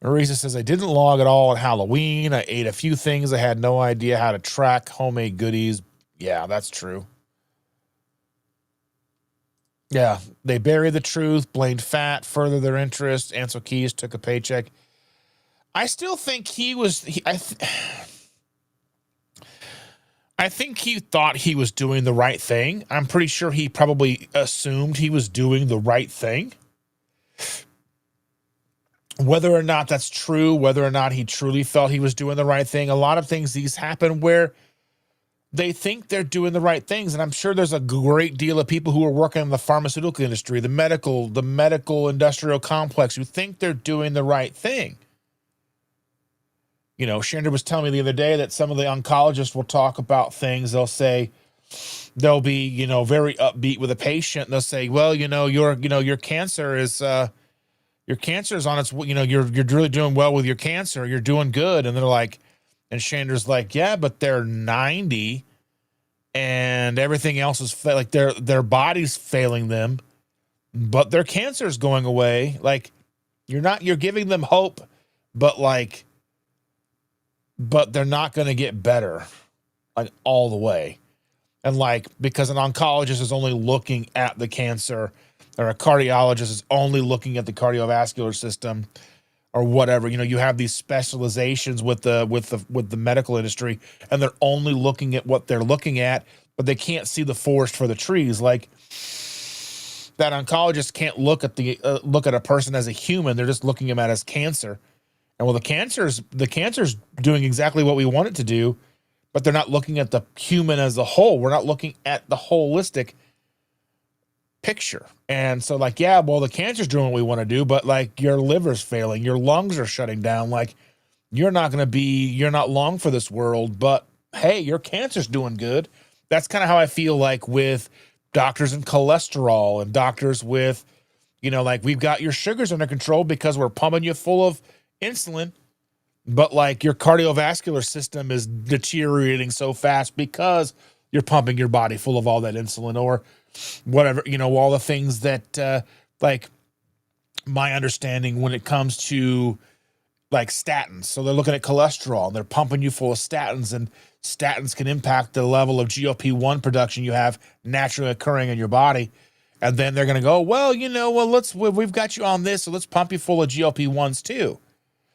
Marisa says, I didn't log at all on Halloween. I ate a few things. I had no idea how to track homemade goodies. Yeah, that's true. Yeah, they buried the truth, blamed fat, furthered their interest. Ansel Keys took a paycheck. I still think I think he thought he was doing the right thing. I'm pretty sure he probably assumed he was doing the right thing. Whether or not that's true, whether or not he truly felt he was doing the right thing, a lot of things these happen where they think they're doing the right things. And I'm sure there's a great deal of people who are working in the pharmaceutical industry, the medical industrial complex, who think they're doing the right thing. Chandra was telling me the other day that some of the oncologists will talk about things. They'll say, they'll be, very upbeat with a patient. They'll say, well, your cancer is, your cancer is on its, you're really doing well with your cancer. You're doing good. And they're like, and Chandra's like, yeah, but they're 90 and everything else is like their body's failing them, but their cancer is going away. Like you're giving them hope, but they're not going to get better like all the way. And because an oncologist is only looking at the cancer, or a cardiologist is only looking at the cardiovascular system or whatever, you have these specializations with the medical industry, and they're only looking at what they're looking at, but they can't see the forest for the trees. Like that oncologist can't look at a person as a human. They're just looking at him as cancer. And well, the cancer's doing exactly what we want it to do, but they're not looking at the human as a whole. We're not looking at the holistic picture. And so the cancer's doing what we want to do, but your liver's failing, your lungs are shutting down. You're not long for this world, but hey, your cancer's doing good. That's kind of how I feel with doctors and cholesterol and doctors with, we've got your sugars under control because we're pumping you full of insulin, but your cardiovascular system is deteriorating so fast because you're pumping your body full of all that insulin or whatever, all the things that, my understanding when it comes to statins. So they're looking at cholesterol and they're pumping you full of statins, and statins can impact the level of GLP-1 production you have naturally occurring in your body. And then they're going to go, we've got you on this, so let's pump you full of GLP-1s too.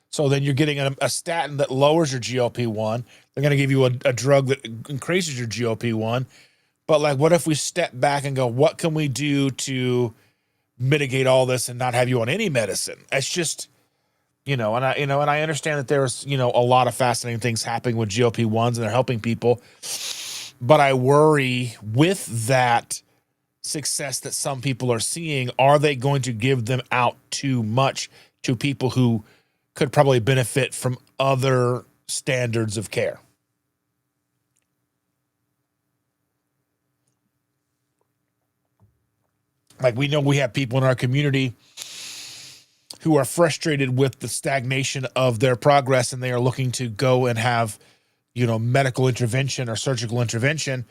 So then you're getting a statin that lowers your GLP-1. They're going to give you a drug that increases your GLP-1. But what if we step back and go, what can we do to mitigate all this and not have you on any medicine? It's just, and I understand that there's, a lot of fascinating things happening with GLP-1s and they're helping people. But I worry with that success that some people are seeing, are they going to give them out too much to people who could probably benefit from other standards of care? We know we have people in our community who are frustrated with the stagnation of their progress, and they are looking to go and have, medical intervention or surgical intervention.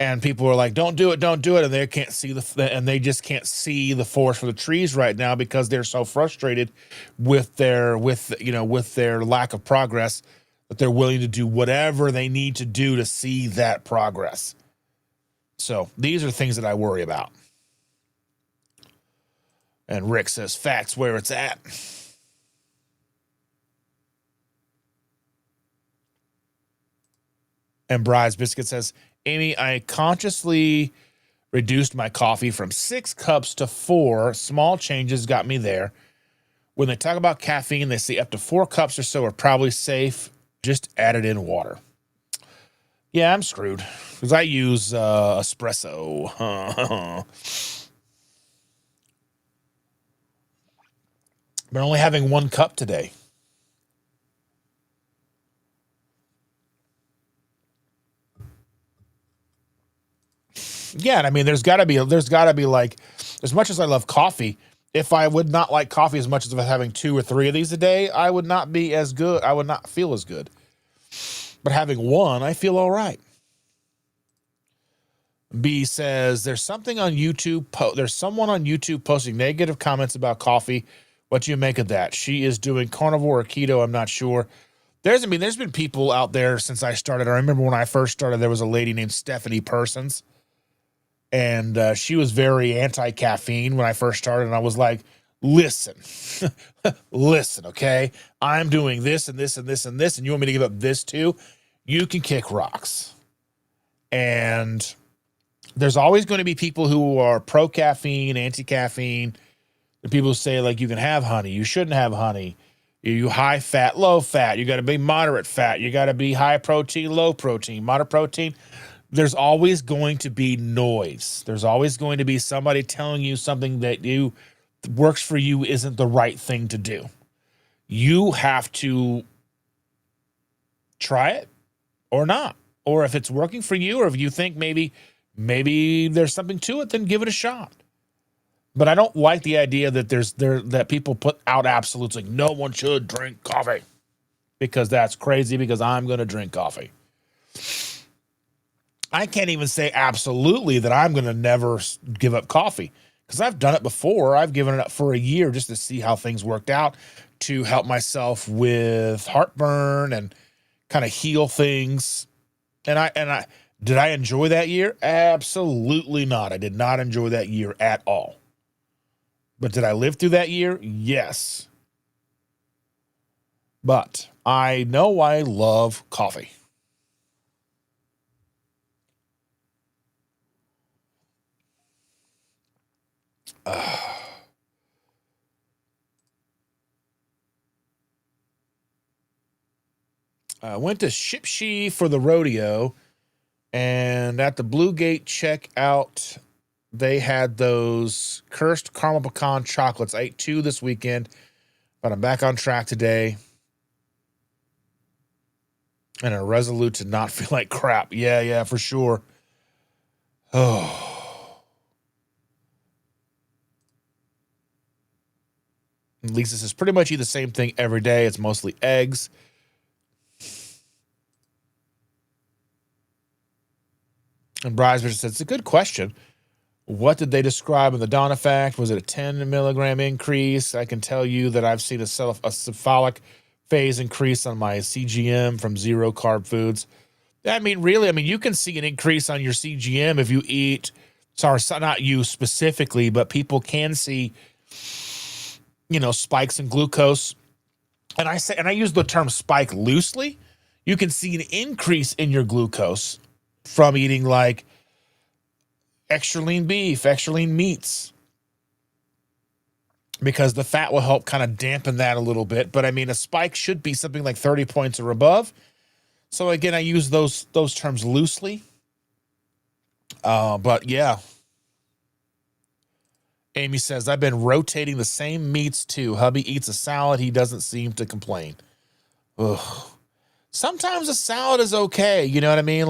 And people are like, don't do it, don't do it. And they can't see they just can't see the forest for the trees right now because they're so frustrated with their lack of progress that they're willing to do whatever they need to do to see that progress. So these are things that I worry about. And Rick says, facts where it's at. And Bry's Biscuit says, Amy, I consciously reduced my coffee from 6 cups to 4. Small changes got me there. When they talk about caffeine, they say up to 4 cups or so are probably safe. Just add it in water. Yeah, I'm screwed because I use espresso. But only having 1 cup today. Yeah, and I mean, there's got to be like, as much as I love coffee, if I would not like coffee as much as if I'm having 2 or 3 of these a day, I would not be as good. I would not feel as good. But having 1, I feel all right. B says, there's something on YouTube. There's someone on YouTube posting negative comments about coffee. What do you make of that? She is doing carnivore or keto. I'm not sure. There's been people out there since I started. I remember when I first started, there was a lady named Stephanie Persons. And she was very anti-caffeine when I first started. And I was like, listen, listen, okay? I'm doing this and this and this and this, and you want me to give up this too? You can kick rocks. And there's always going to be people who are pro-caffeine, anti-caffeine. The people who say, like, you can have honey. You shouldn't have honey. You high fat, low fat. You got to be moderate fat. You got to be high protein, low protein, moderate protein. There's always going to be noise. There's always going to be somebody telling you something that works for you isn't the right thing to do. You have to try it or not. Or if it's working for you, or if you think maybe there's something to it, then give it a shot. But I don't like the idea that that people put out absolutes like no one should drink coffee, because that's crazy, because I'm going to drink coffee. I can't even say absolutely that I'm going to never give up coffee, because I've done it before. I've given it up for a year just to see how things worked out, to help myself with heartburn and kind of heal things. And I did I enjoy that year? Absolutely not. I did not enjoy that year at all. But did I live through that year? Yes. But I know I love coffee. I went to Shipshe for the rodeo, and at the Blue Gate checkout, they had those cursed caramel pecan chocolates. I ate 2 this weekend, but I'm back on track today. And I'm resolute to not feel like crap. Yeah, for sure. Oh. Lisa says, pretty much eat the same thing every day. It's mostly eggs. And Brisbane says, it's a good question. What did they describe in the Dawn effect? Was it a 10 milligram increase? I can tell you that I've seen a cephalic phase increase on my CGM from 0 carb foods. I mean, really, you can see an increase on your CGM if you eat, sorry, not you specifically, but people can see, spikes in glucose. And I use the term spike loosely. You can see an increase in your glucose from eating like extra lean beef, extra lean meats, because the fat will help kind of dampen that a little bit. But a spike should be something like 30 points or above. So again, I use those terms loosely. But yeah. Amy says, I've been rotating the same meats too. Hubby eats a salad. He doesn't seem to complain. Ugh. Sometimes a salad is okay. You know what I mean?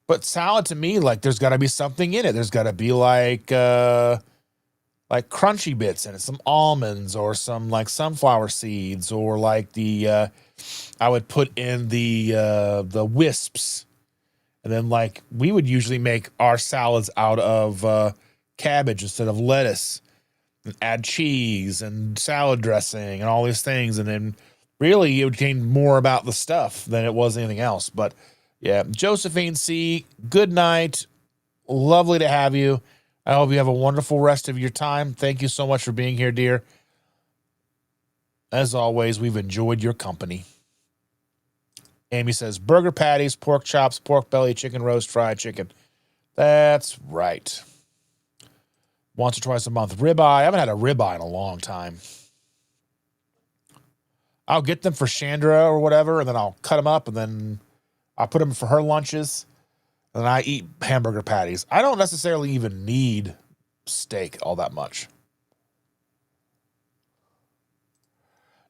But salad to me, there's got to be something in it. There's got to be like crunchy bits in it, some almonds or some sunflower seeds, or I would put in the wisps And then, like, we would usually make our salads out of cabbage instead of lettuce, and add cheese and salad dressing and all these things. And then really it became more about the stuff than it was anything else. But yeah, Josephine C., good night. Lovely to have you. I hope you have a wonderful rest of your time. Thank you so much for being here, dear. As always, we've enjoyed your company. Amy says, burger patties, pork chops, pork belly, chicken roast, fried chicken. That's right. Once or twice a month. Ribeye. I haven't had a ribeye in a long time. I'll get them for Chandra or whatever, and then I'll cut them up, and then I'll put them for her lunches, and then I eat hamburger patties. I don't necessarily even need steak all that much.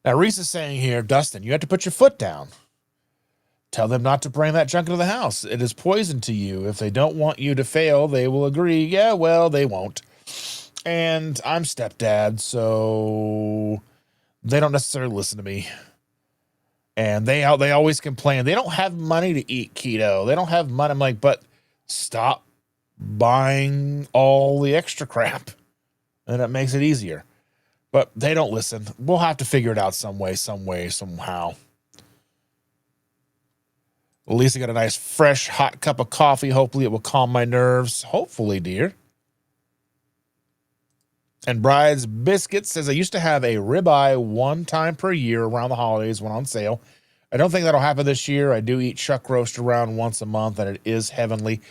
Now, Reese is saying here, Dustin, you have to put your foot down. Tell them not to bring that junk into the house. It is poison to you. If they don't want you to fail, they will agree. Yeah, well, they won't. And I'm stepdad, so they don't necessarily listen to me. And they always complain. They don't have money to eat keto. They don't have money. I'm like, but stop buying all the extra crap. And it makes it easier. But they don't listen. We'll have to figure it out some way, somehow. Lisa got a nice, fresh, hot cup of coffee. Hopefully it will calm my nerves. Hopefully, dear. And Bride's Biscuits says, I used to have a ribeye one time per year around the holidays when on sale. I don't think that'll happen this year. I do eat chuck roast around once a month, and it is heavenly.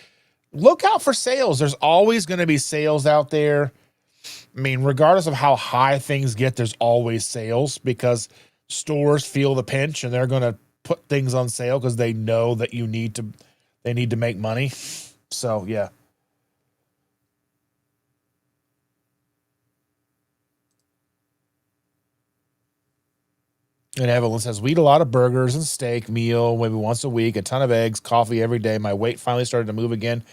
Look out for sales. There's always going to be sales out there. I mean, regardless of how high things get, there's always sales because stores feel the pinch, and they're going to put things on sale because they know that they need to make money. So, yeah. And Evelyn says, we eat a lot of burgers and steak meal, maybe once a week, a ton of eggs, coffee every day. My weight finally started to move again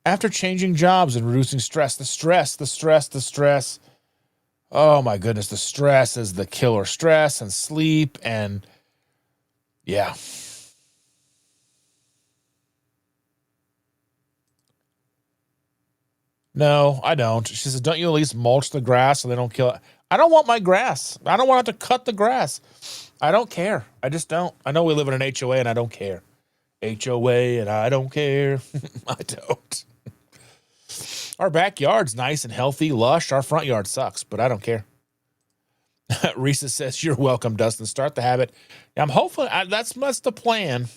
after changing jobs and reducing stress. The stress. Oh, my goodness. The stress is the killer. Stress and sleep and, yeah. No, I don't. She says, don't you at least mulch the grass so they don't kill it? I don't want my grass. I don't want to have to cut the grass. I don't care. I just don't. I know we live in an HOA and I don't care. HOA and I don't care. I don't. Our backyard's nice and healthy, lush. Our front yard sucks, but I don't care. Risa says, you're welcome, Dustin. Start the habit. I'm hopefully, that's the plan.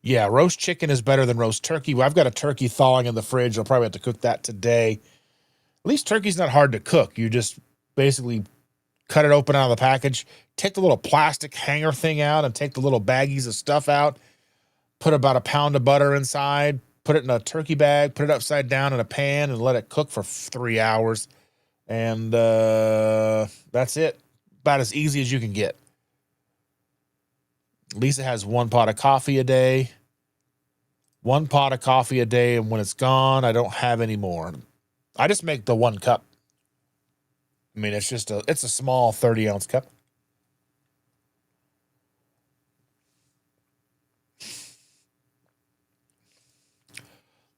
Yeah, roast chicken is better than roast turkey. Well, I've got a turkey thawing in the fridge. I'll probably have to cook that today. At least turkey's not hard to cook. You just basically cut it open out of the package, take the little plastic hanger thing out and take the little baggies of stuff out, put about a pound of butter inside, put it in a turkey bag, put it upside down in a pan and let it cook for 3 hours. And that's it. About as easy as you can get. Lisa has 1 pot of coffee a day. 1 pot of coffee a day, and when it's gone, I don't have any more. I just make the 1 cup. I mean, it's a small 30-ounce cup.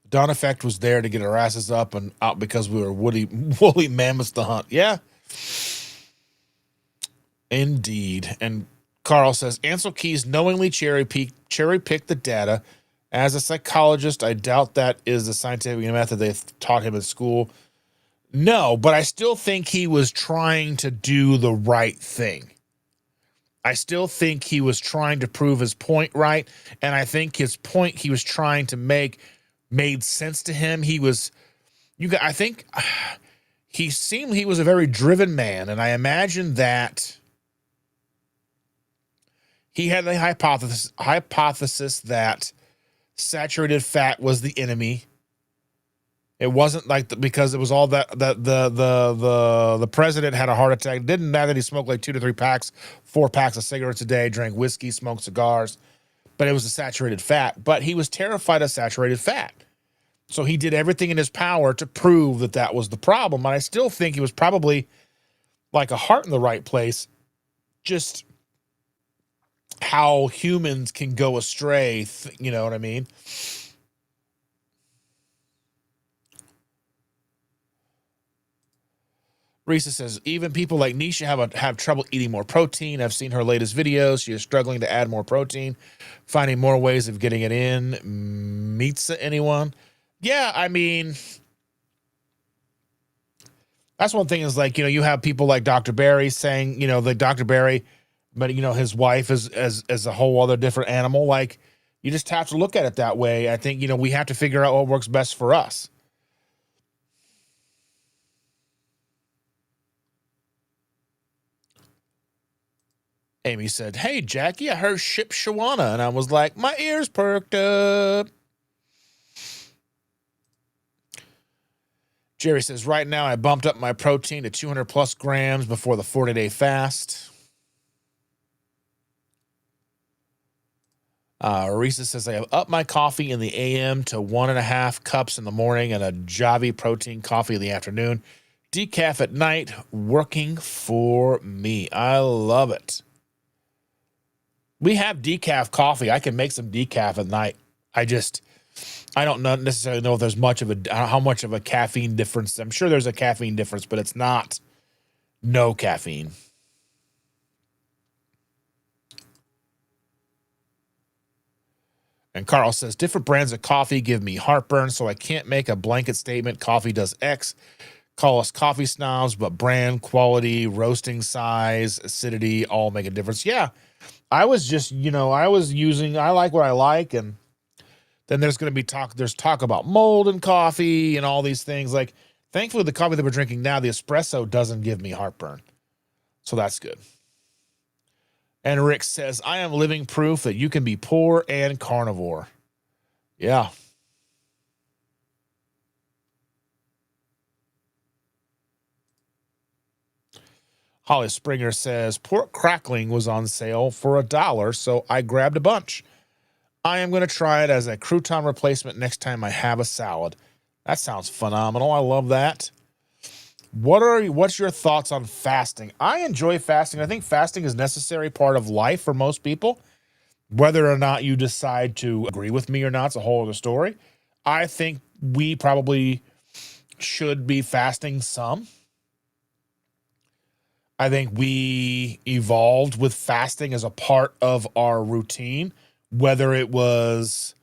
Dawn Effect was there to get our asses up and out because we were woolly mammoths to hunt. Yeah. Indeed. And Carl says, Ansel Keys knowingly cherry-picked the data. As a psychologist, I doubt that is the scientific method they taught him at school. No, but I still think he was trying to do the right thing. I still think he was trying to prove his point right, and I think his point he was trying to make made sense to him. I think he was a very driven man, and I imagine that he had a hypothesis that saturated fat was the enemy. It wasn't like because it was all that the president had a heart attack. Didn't matter that he smoked like 2 to 3 packs, 4 packs of cigarettes a day, drank whiskey, smoked cigars, but it was a saturated fat. But he was terrified of saturated fat. So he did everything in his power to prove that was the problem. And I still think he was probably like a heart in the right place. Just how humans can go astray. You know what I mean? Risa says, even people like Nisha have trouble eating more protein. I've seen her latest videos. She is struggling to add more protein, finding more ways of getting it in. Meets anyone? Yeah, I mean, that's one thing is like, you have people like Dr. Barry saying, the Dr. Barry, but his wife is as a whole other different animal. Like, you just have to look at it that way. I think, we have to figure out what works best for us. Amy said, hey, Jackie, I heard Ship Shawana. And I was like, my ears perked up. Jerry says, right now I bumped up my protein to 200 plus grams before the 40-day fast. Risa says, I have upped my coffee in the AM to 1.5 cups in the morning and a Javi protein coffee in the afternoon. Decaf at night, working for me. I love it. We have decaf coffee. I can make some decaf at night. I don't necessarily know if there's how much of a caffeine difference. I'm sure there's a caffeine difference, but it's not no caffeine. And Carl says, different brands of coffee give me heartburn, so I can't make a blanket statement. Coffee does X. Call us coffee snobs, but brand, quality, roasting size, acidity, all make a difference. Yeah, I was just, I like what I like. And then there's going to be talk about mold in coffee and all these things. Like, thankfully, the coffee that we're drinking now, the espresso, doesn't give me heartburn. So that's good. And Rick says, I am living proof that you can be poor and carnivore. Yeah. Holly Springer says, pork crackling was on sale for $1, so I grabbed a bunch. I am going to try it as a crouton replacement next time I have a salad. That sounds phenomenal. I love that. What's your thoughts on fasting? I enjoy fasting. I think fasting is a necessary part of life for most people. Whether or not you decide to agree with me or not, it's a whole other story. I think we probably should be fasting some. I think we evolved with fasting as a part of our routine, whether it was,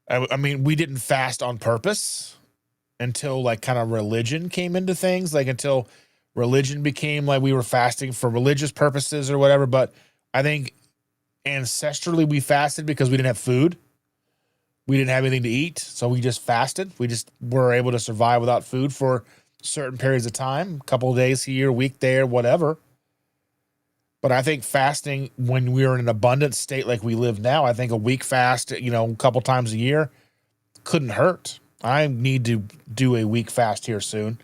I mean, we didn't fast on purpose until like kind of religion came into things, like until religion became like we were fasting for religious purposes or whatever. But I think ancestrally we fasted because we didn't have food. We didn't have anything to eat. So we just fasted. We just were able to survive without food for certain periods of time, a couple of days here, a week there, whatever. But I think fasting when we're in an abundant state like we live now, I think a week fast, a couple times a year couldn't hurt. I need to do a week fast here soon,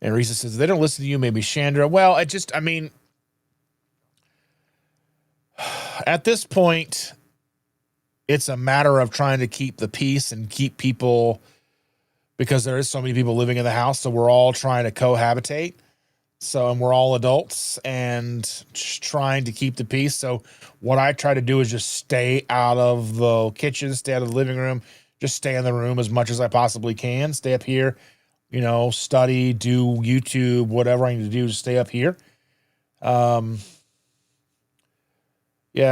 And Risa says, they don't listen to you, maybe Chandra. Well, I mean, at this point, it's a matter of trying to keep the peace and keep people, because there is so many people living in the house. So we're all trying to cohabitate. So, and we're all adults and just trying to keep the peace. So what I try to do is just stay out of the kitchen, stay out of the living room, just stay in the room as much as I possibly can. Stay up here, study, do YouTube, whatever I need to do to stay up here. Yeah,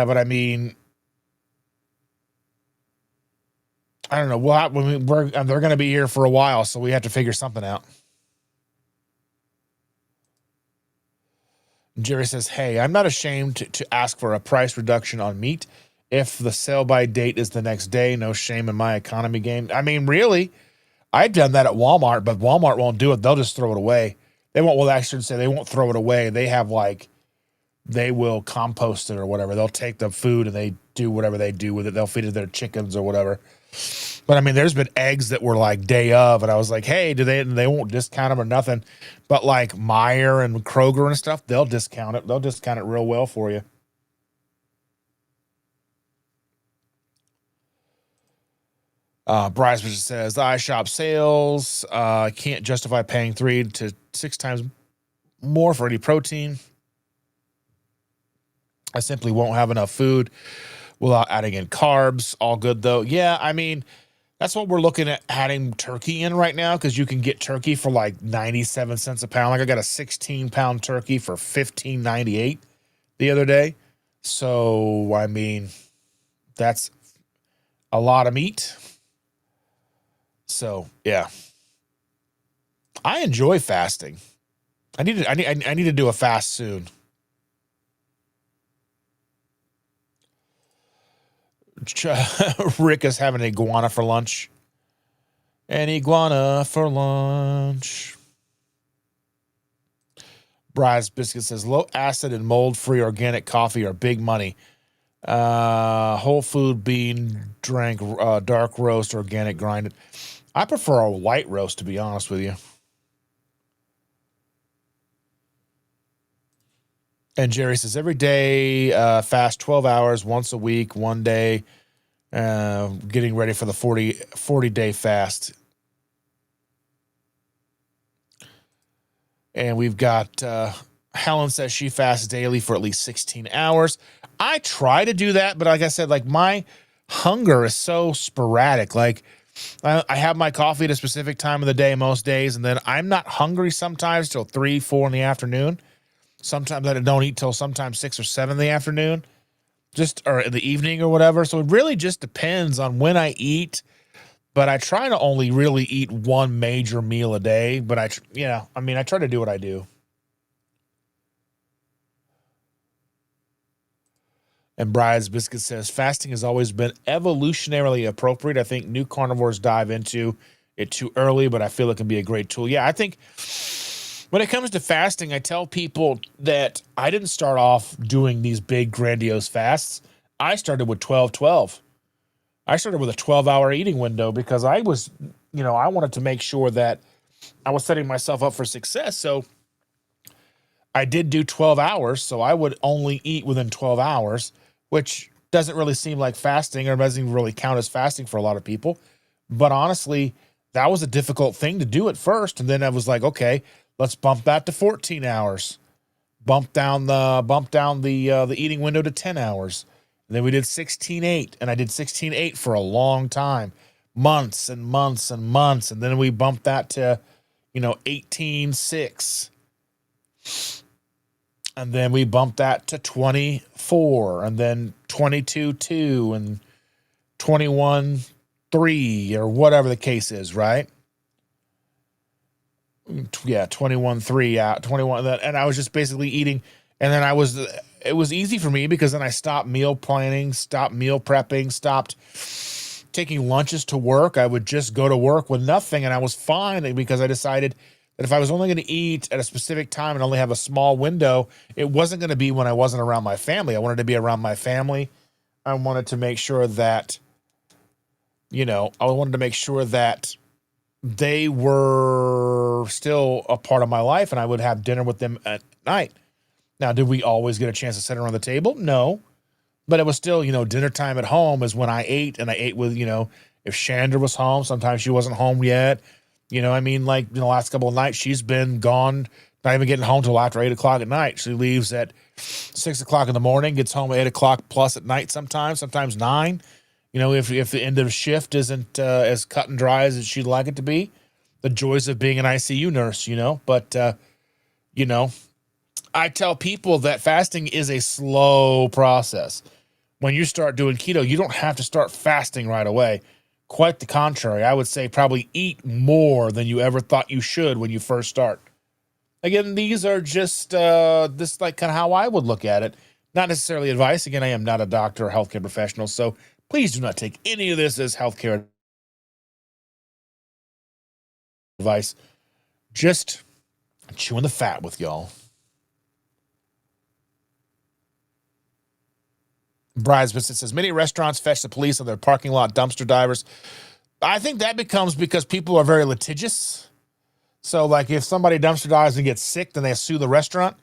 but I mean, I don't know. They're going to be here for a while, so we have to figure something out. Jerry says, hey, I'm not ashamed to ask for a price reduction on meat. If the sell by date is the next day, no shame in my economy game. I mean, really, I've done that at Walmart, but Walmart won't do it. They'll just throw it away. They won't, well, I should say they won't throw it away. They have they will compost it or whatever. They'll take the food and they do whatever they do with it. They'll feed it their chickens or whatever. But I mean, there's been eggs that were like day of, and I was like, hey, they won't discount them or nothing. But like Meijer and Kroger and stuff, they'll discount it. They'll discount it real well for you. Bryce says, I shop sales. I can't justify paying 3 to 6 times more for any protein. I simply won't have enough food without adding in carbs. All good, though. Yeah, I mean, that's what we're looking at adding turkey in right now, because you can get turkey for like 97 cents a pound. Like I got a 16-pound turkey for $15.98 the other day. So, I mean, that's a lot of meat. So, yeah. I enjoy fasting. I need to do a fast soon. Rick is having an iguana for lunch. An iguana for lunch. Bry's Biscuit says, low acid and mold-free organic coffee are big money. Whole food bean drink, dark roast, organic grinded. I prefer a white roast, to be honest with you. And Jerry says, every day, fast 12 hours, once a week, one day, getting ready for the 40-day fast. And we've got Helen says she fasts daily for at least 16 hours. I try to do that, but like I said, like my hunger is so sporadic. Like I have my coffee at a specific time of the day most days, and then I'm not hungry sometimes till 3, 4 in the afternoon. Sometimes I don't eat till sometimes 6 or 7 in the afternoon, or in the evening or whatever. So it really just depends on when I eat. But I try to only really eat one major meal a day. But I try to do what I do. And Bride's Biscuit says, fasting has always been evolutionarily appropriate. I think new carnivores dive into it too early, but I feel it can be a great tool. Yeah, I think when it comes to fasting, I tell people that I didn't start off doing these big, grandiose fasts. I started with 12-12. I started with a 12-hour eating window because I was, I wanted to make sure that I was setting myself up for success. So I did do 12 hours. So I would only eat within 12 hours, which doesn't really seem like fasting, or doesn't really count as fasting for a lot of people. But honestly, that was a difficult thing to do at first. And then I was like, okay, let's bump that to 14 hours. Bump down the eating window to 10 hours. And then we did 16-8, and I did 16-8 for a long time, months and months and months. And then we bumped that to, 18-6. And then we bumped that to 24, and then 22-2, and 21-3, or whatever the case is, right? Yeah, 21-3 out, 21. And I was just basically eating. And then it was easy for me because then I stopped meal planning, stopped meal prepping, stopped taking lunches to work. I would just go to work with nothing, and I was fine because I decided that if I was only going to eat at a specific time and only have a small window, it wasn't going to be when I wasn't around my family. I wanted to be around my family. I wanted to make sure that, they were still a part of my life, and I would have dinner with them at night. Now, did we always get a chance to sit around the table? No. But it was still, dinner time at home is when I ate, and I ate with, if Chandra was home, sometimes she wasn't home yet. Like the last couple of nights, she's been gone, not even getting home till after 8 o'clock at night. She leaves at 6 o'clock in the morning, gets home at 8 o'clock plus at night sometimes 9. If the end of the shift isn't as cut and dry as she'd like it to be. The joys of being an ICU nurse, But, I tell people that fasting is a slow process. When you start doing keto, you don't have to start fasting right away. Quite the contrary. I would say probably eat more than you ever thought you should when you first start. Again, these are just this like kind of how I would look at it. Not necessarily advice. Again, I am not a doctor or healthcare professional, so please do not take any of this as healthcare advice. Just chewing the fat with y'all. Bride's Visit says, many restaurants fetch the police on their parking lot dumpster divers. I think that becomes because people are very litigious. So, like, if somebody dumpster dives and gets sick, then they sue the restaurant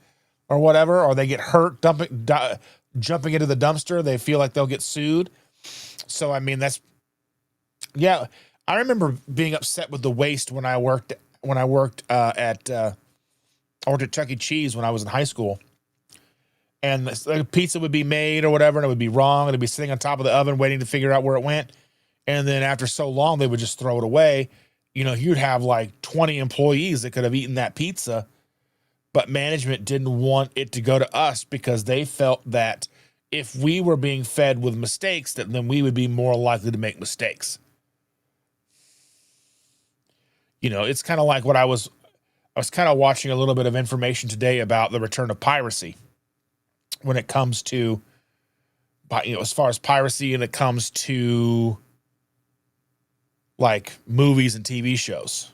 or whatever, or they get hurt jumping into the dumpster, they feel like they'll get sued. So, that's Yeah, I remember being upset with the waste when I worked I worked at Chuck E. Cheese when I was in high school, and like, pizza would be made or whatever, and it would be wrong, and it'd be sitting on top of the oven waiting to figure out where it went, and then after so long they would just throw it away. You'd have like 20 employees that could have eaten that pizza, but management didn't want it to go to us because they felt that if we were being fed with mistakes, that then we would be more likely to make mistakes. It's kind of like I was kind of watching a little bit of information today about the return of piracy when it comes to, as far as piracy, and it comes to like movies and TV shows,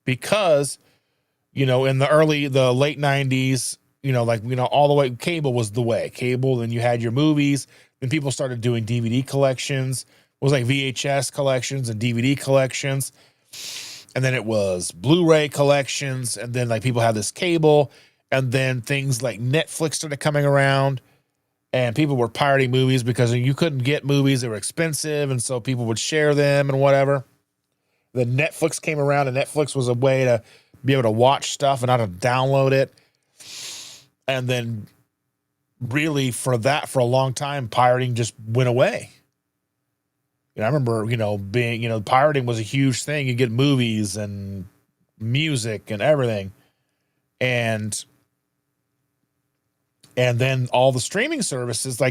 because in the late 90s, all the way, cable was the way. Cable, then you had your movies, then people started doing DVD collections. It was like VHS collections and DVD collections, and then it was Blu-ray collections, and then like people had this cable, and then things like Netflix started coming around, and people were pirating movies because you couldn't get movies, they were expensive, and so people would share them and whatever. Then Netflix came around, and Netflix was a way to be able to watch stuff and not to download it. And then really for a long time, pirating just went away. I remember, pirating was a huge thing. You get movies and music and everything. And then all the streaming services, there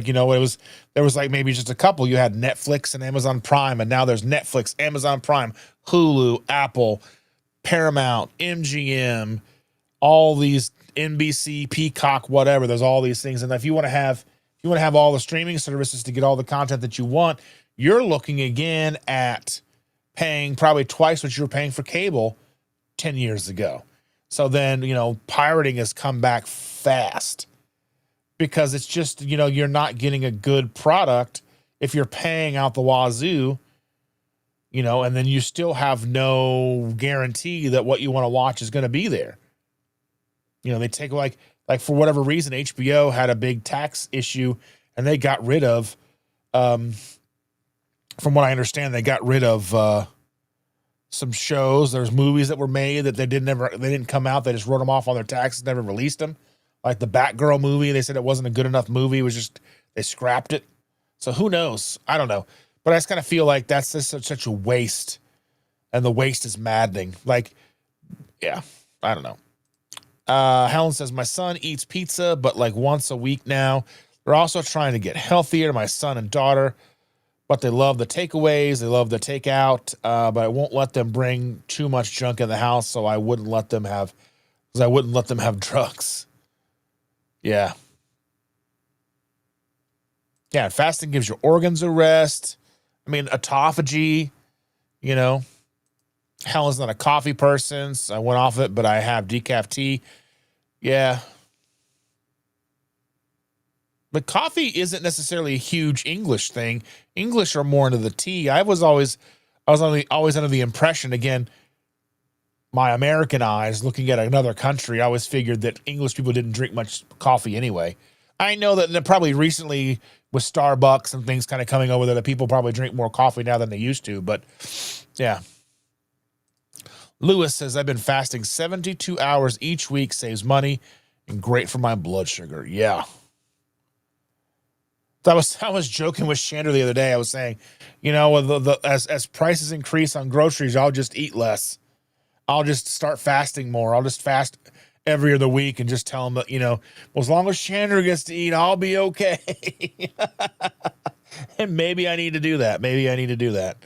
was like maybe just a couple. You had Netflix and Amazon Prime, and now there's Netflix, Amazon Prime, Hulu, Apple, Paramount, MGM, all these NBC, Peacock, whatever. There's all these things. And if you want to have all the streaming services to get all the content that you want, you're looking again at paying probably twice what you were paying for cable 10 years ago. So then, pirating has come back fast because it's just, you're not getting a good product if you're paying out the wazoo, and then you still have no guarantee that what you want to watch is going to be there. They take like for whatever reason, HBO had a big tax issue, and they got rid of, from what I understand, they got rid of some shows. There's movies that were made that they didn't come out. They just wrote them off on their taxes, never released them. Like the Batgirl movie, they said it wasn't a good enough movie. It was just, they scrapped it. So who knows? I don't know. But I just kind of feel like that's just such a waste, and the waste is maddening. Like, yeah, I don't know. Helen says, my son eats pizza, but like once a week now. They're also trying to get healthier, my son and daughter, but they love the takeaways. They love the takeout, but I won't let them bring too much junk in the house. So I wouldn't let them have drugs. Yeah. Yeah. Fasting gives your organs a rest. I mean, autophagy, Helen's not a coffee person, so I went off it, but I have decaf tea. Yeah. But coffee isn't necessarily a huge English thing. English are more into the tea. I was always under the impression, again, my American eyes looking at another country, I always figured that English people didn't drink much coffee anyway. I know that probably recently with Starbucks and things kind of coming over there, that people probably drink more coffee now than they used to, but yeah. Lewis says, I've been fasting 72 hours each week, saves money, and great for my blood sugar. Yeah. I was joking with Shander the other day. I was saying, as prices increase on groceries, I'll just eat less. I'll just start fasting more. I'll just fast every other week and just tell them that, well, as long as Shander gets to eat, I'll be okay. And maybe I need to do that.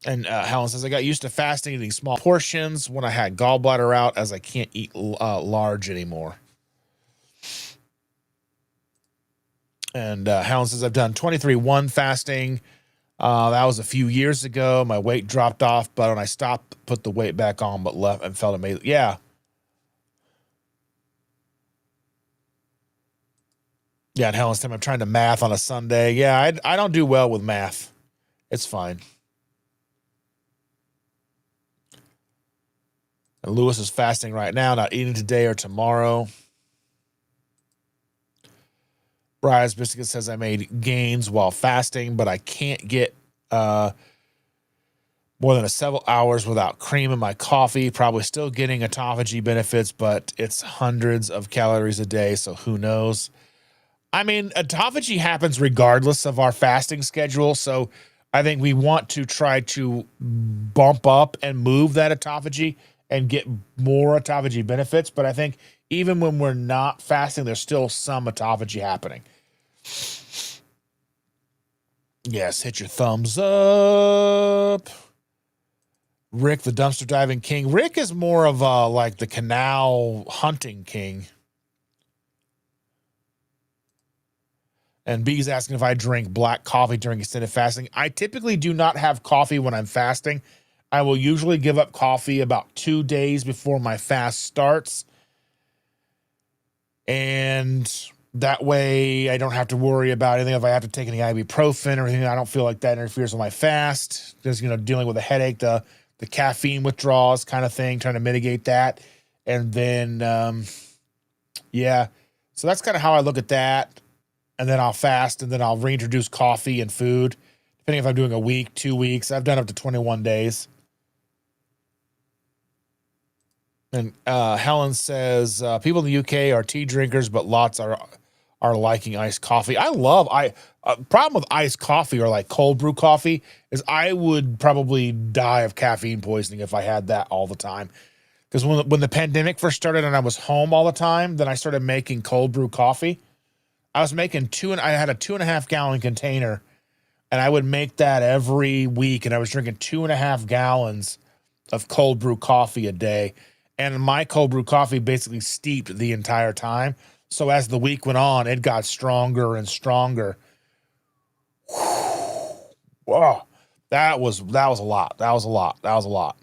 And Helen says, I got used to fasting, eating small portions when I had gallbladder out, as I can't eat large anymore. And Helen says, I've done 23-1 fasting. That was a few years ago. My weight dropped off, but when I stopped, put the weight back on, but left and felt amazing. Yeah. Yeah, and Helen's time I'm trying to math on a Sunday. Yeah, I don't do well with math. It's fine. And Lewis is fasting right now, not eating today or tomorrow. Brian's Biscuit says, I made gains while fasting, but I can't get More than several hours without cream in my coffee. Probably still getting autophagy benefits, but it's hundreds of calories a day, so who knows? I mean, autophagy happens regardless of our fasting schedule, so I think we want to try to bump up and move that autophagy and get more autophagy benefits. But I think even when we're not fasting, there's still some autophagy happening. Yes, hit your thumbs up. Rick, the dumpster diving king. Rick is more of like the canal hunting king. And B's asking if I drink black coffee during extended fasting. I typically do not have coffee when I'm fasting. I will usually give up coffee about 2 days before my fast starts. And that way I don't have to worry about anything. If I have to take any ibuprofen or anything, I don't feel like that interferes with my fast. Just, dealing with a headache, the caffeine withdrawals kind of thing, trying to mitigate that. And then, yeah. So that's kind of how I look at that. And then I'll fast, and then I'll reintroduce coffee and food, depending if I'm doing a week, 2 weeks. I've done up to 21 days. And Helen says, people in the UK are tea drinkers, but lots are liking iced coffee. Problem with iced coffee or like cold brew coffee is I would probably die of caffeine poisoning if I had that all the time. Because when the pandemic first started and I was home all the time, then I started making cold brew coffee. I was making I had a 2.5 gallon container, and I would make that every week, and I was drinking 2.5 gallons of cold brew coffee a day. And my cold brew coffee basically steeped the entire time. So as the week went on, it got stronger and stronger. Whoa, that was a lot. That was a lot.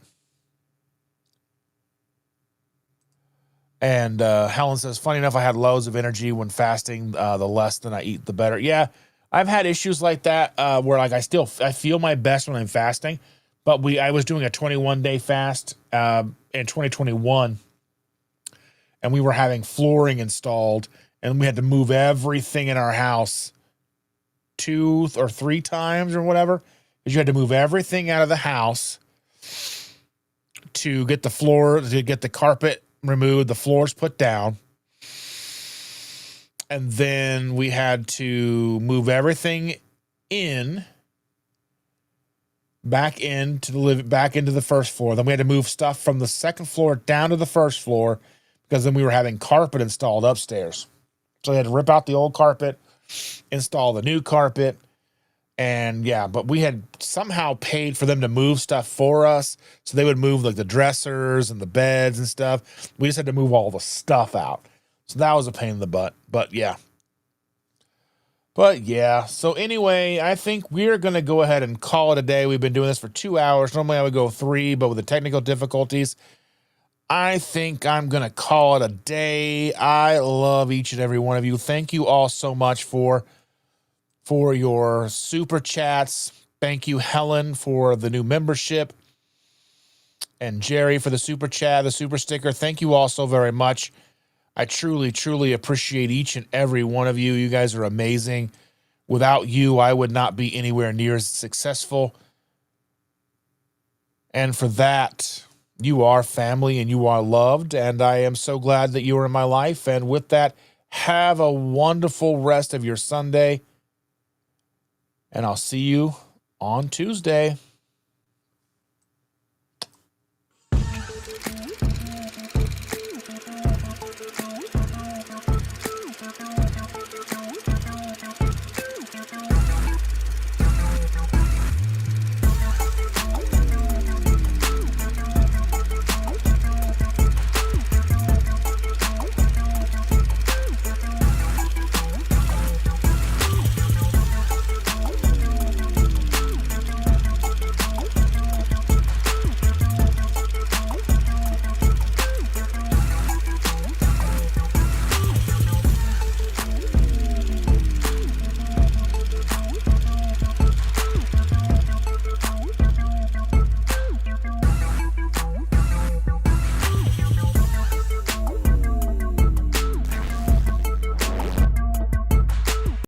And Helen says, funny enough, I had loads of energy when fasting. The less than I eat, the better. Yeah, I've had issues like that where like I feel my best when I'm fasting. But I was doing a 21-day fast in 2021, and we were having flooring installed, and we had to move everything in our house 2 or 3 times or whatever, because you had to move everything out of the house to get the carpet removed, the floors put down, and then we had to move everything back into the first floor. Then we had to move stuff from the second floor down to the first floor, because then we were having carpet installed upstairs. So they had to rip out the old carpet, install the new carpet. And yeah, but we had somehow paid for them to move stuff for us. So they would move like the dressers and the beds and stuff. We just had to move all the stuff out. So that was a pain in the butt. But yeah. So anyway, I think we're going to go ahead and call it a day. We've been doing this for 2 hours. Normally I would go 3, but with the technical difficulties, I think I'm going to call it a day. I love each and every one of you. Thank you all so much for your super chats. Thank you, Helen, for the new membership, and Jerry for the super chat, the super sticker. Thank you all so very much. I truly, truly appreciate each and every one of you. You guys are amazing. Without you, I would not be anywhere near as successful. And for that, you are family and you are loved. And I am so glad that you are in my life. And with that, have a wonderful rest of your Sunday. And I'll see you on Tuesday.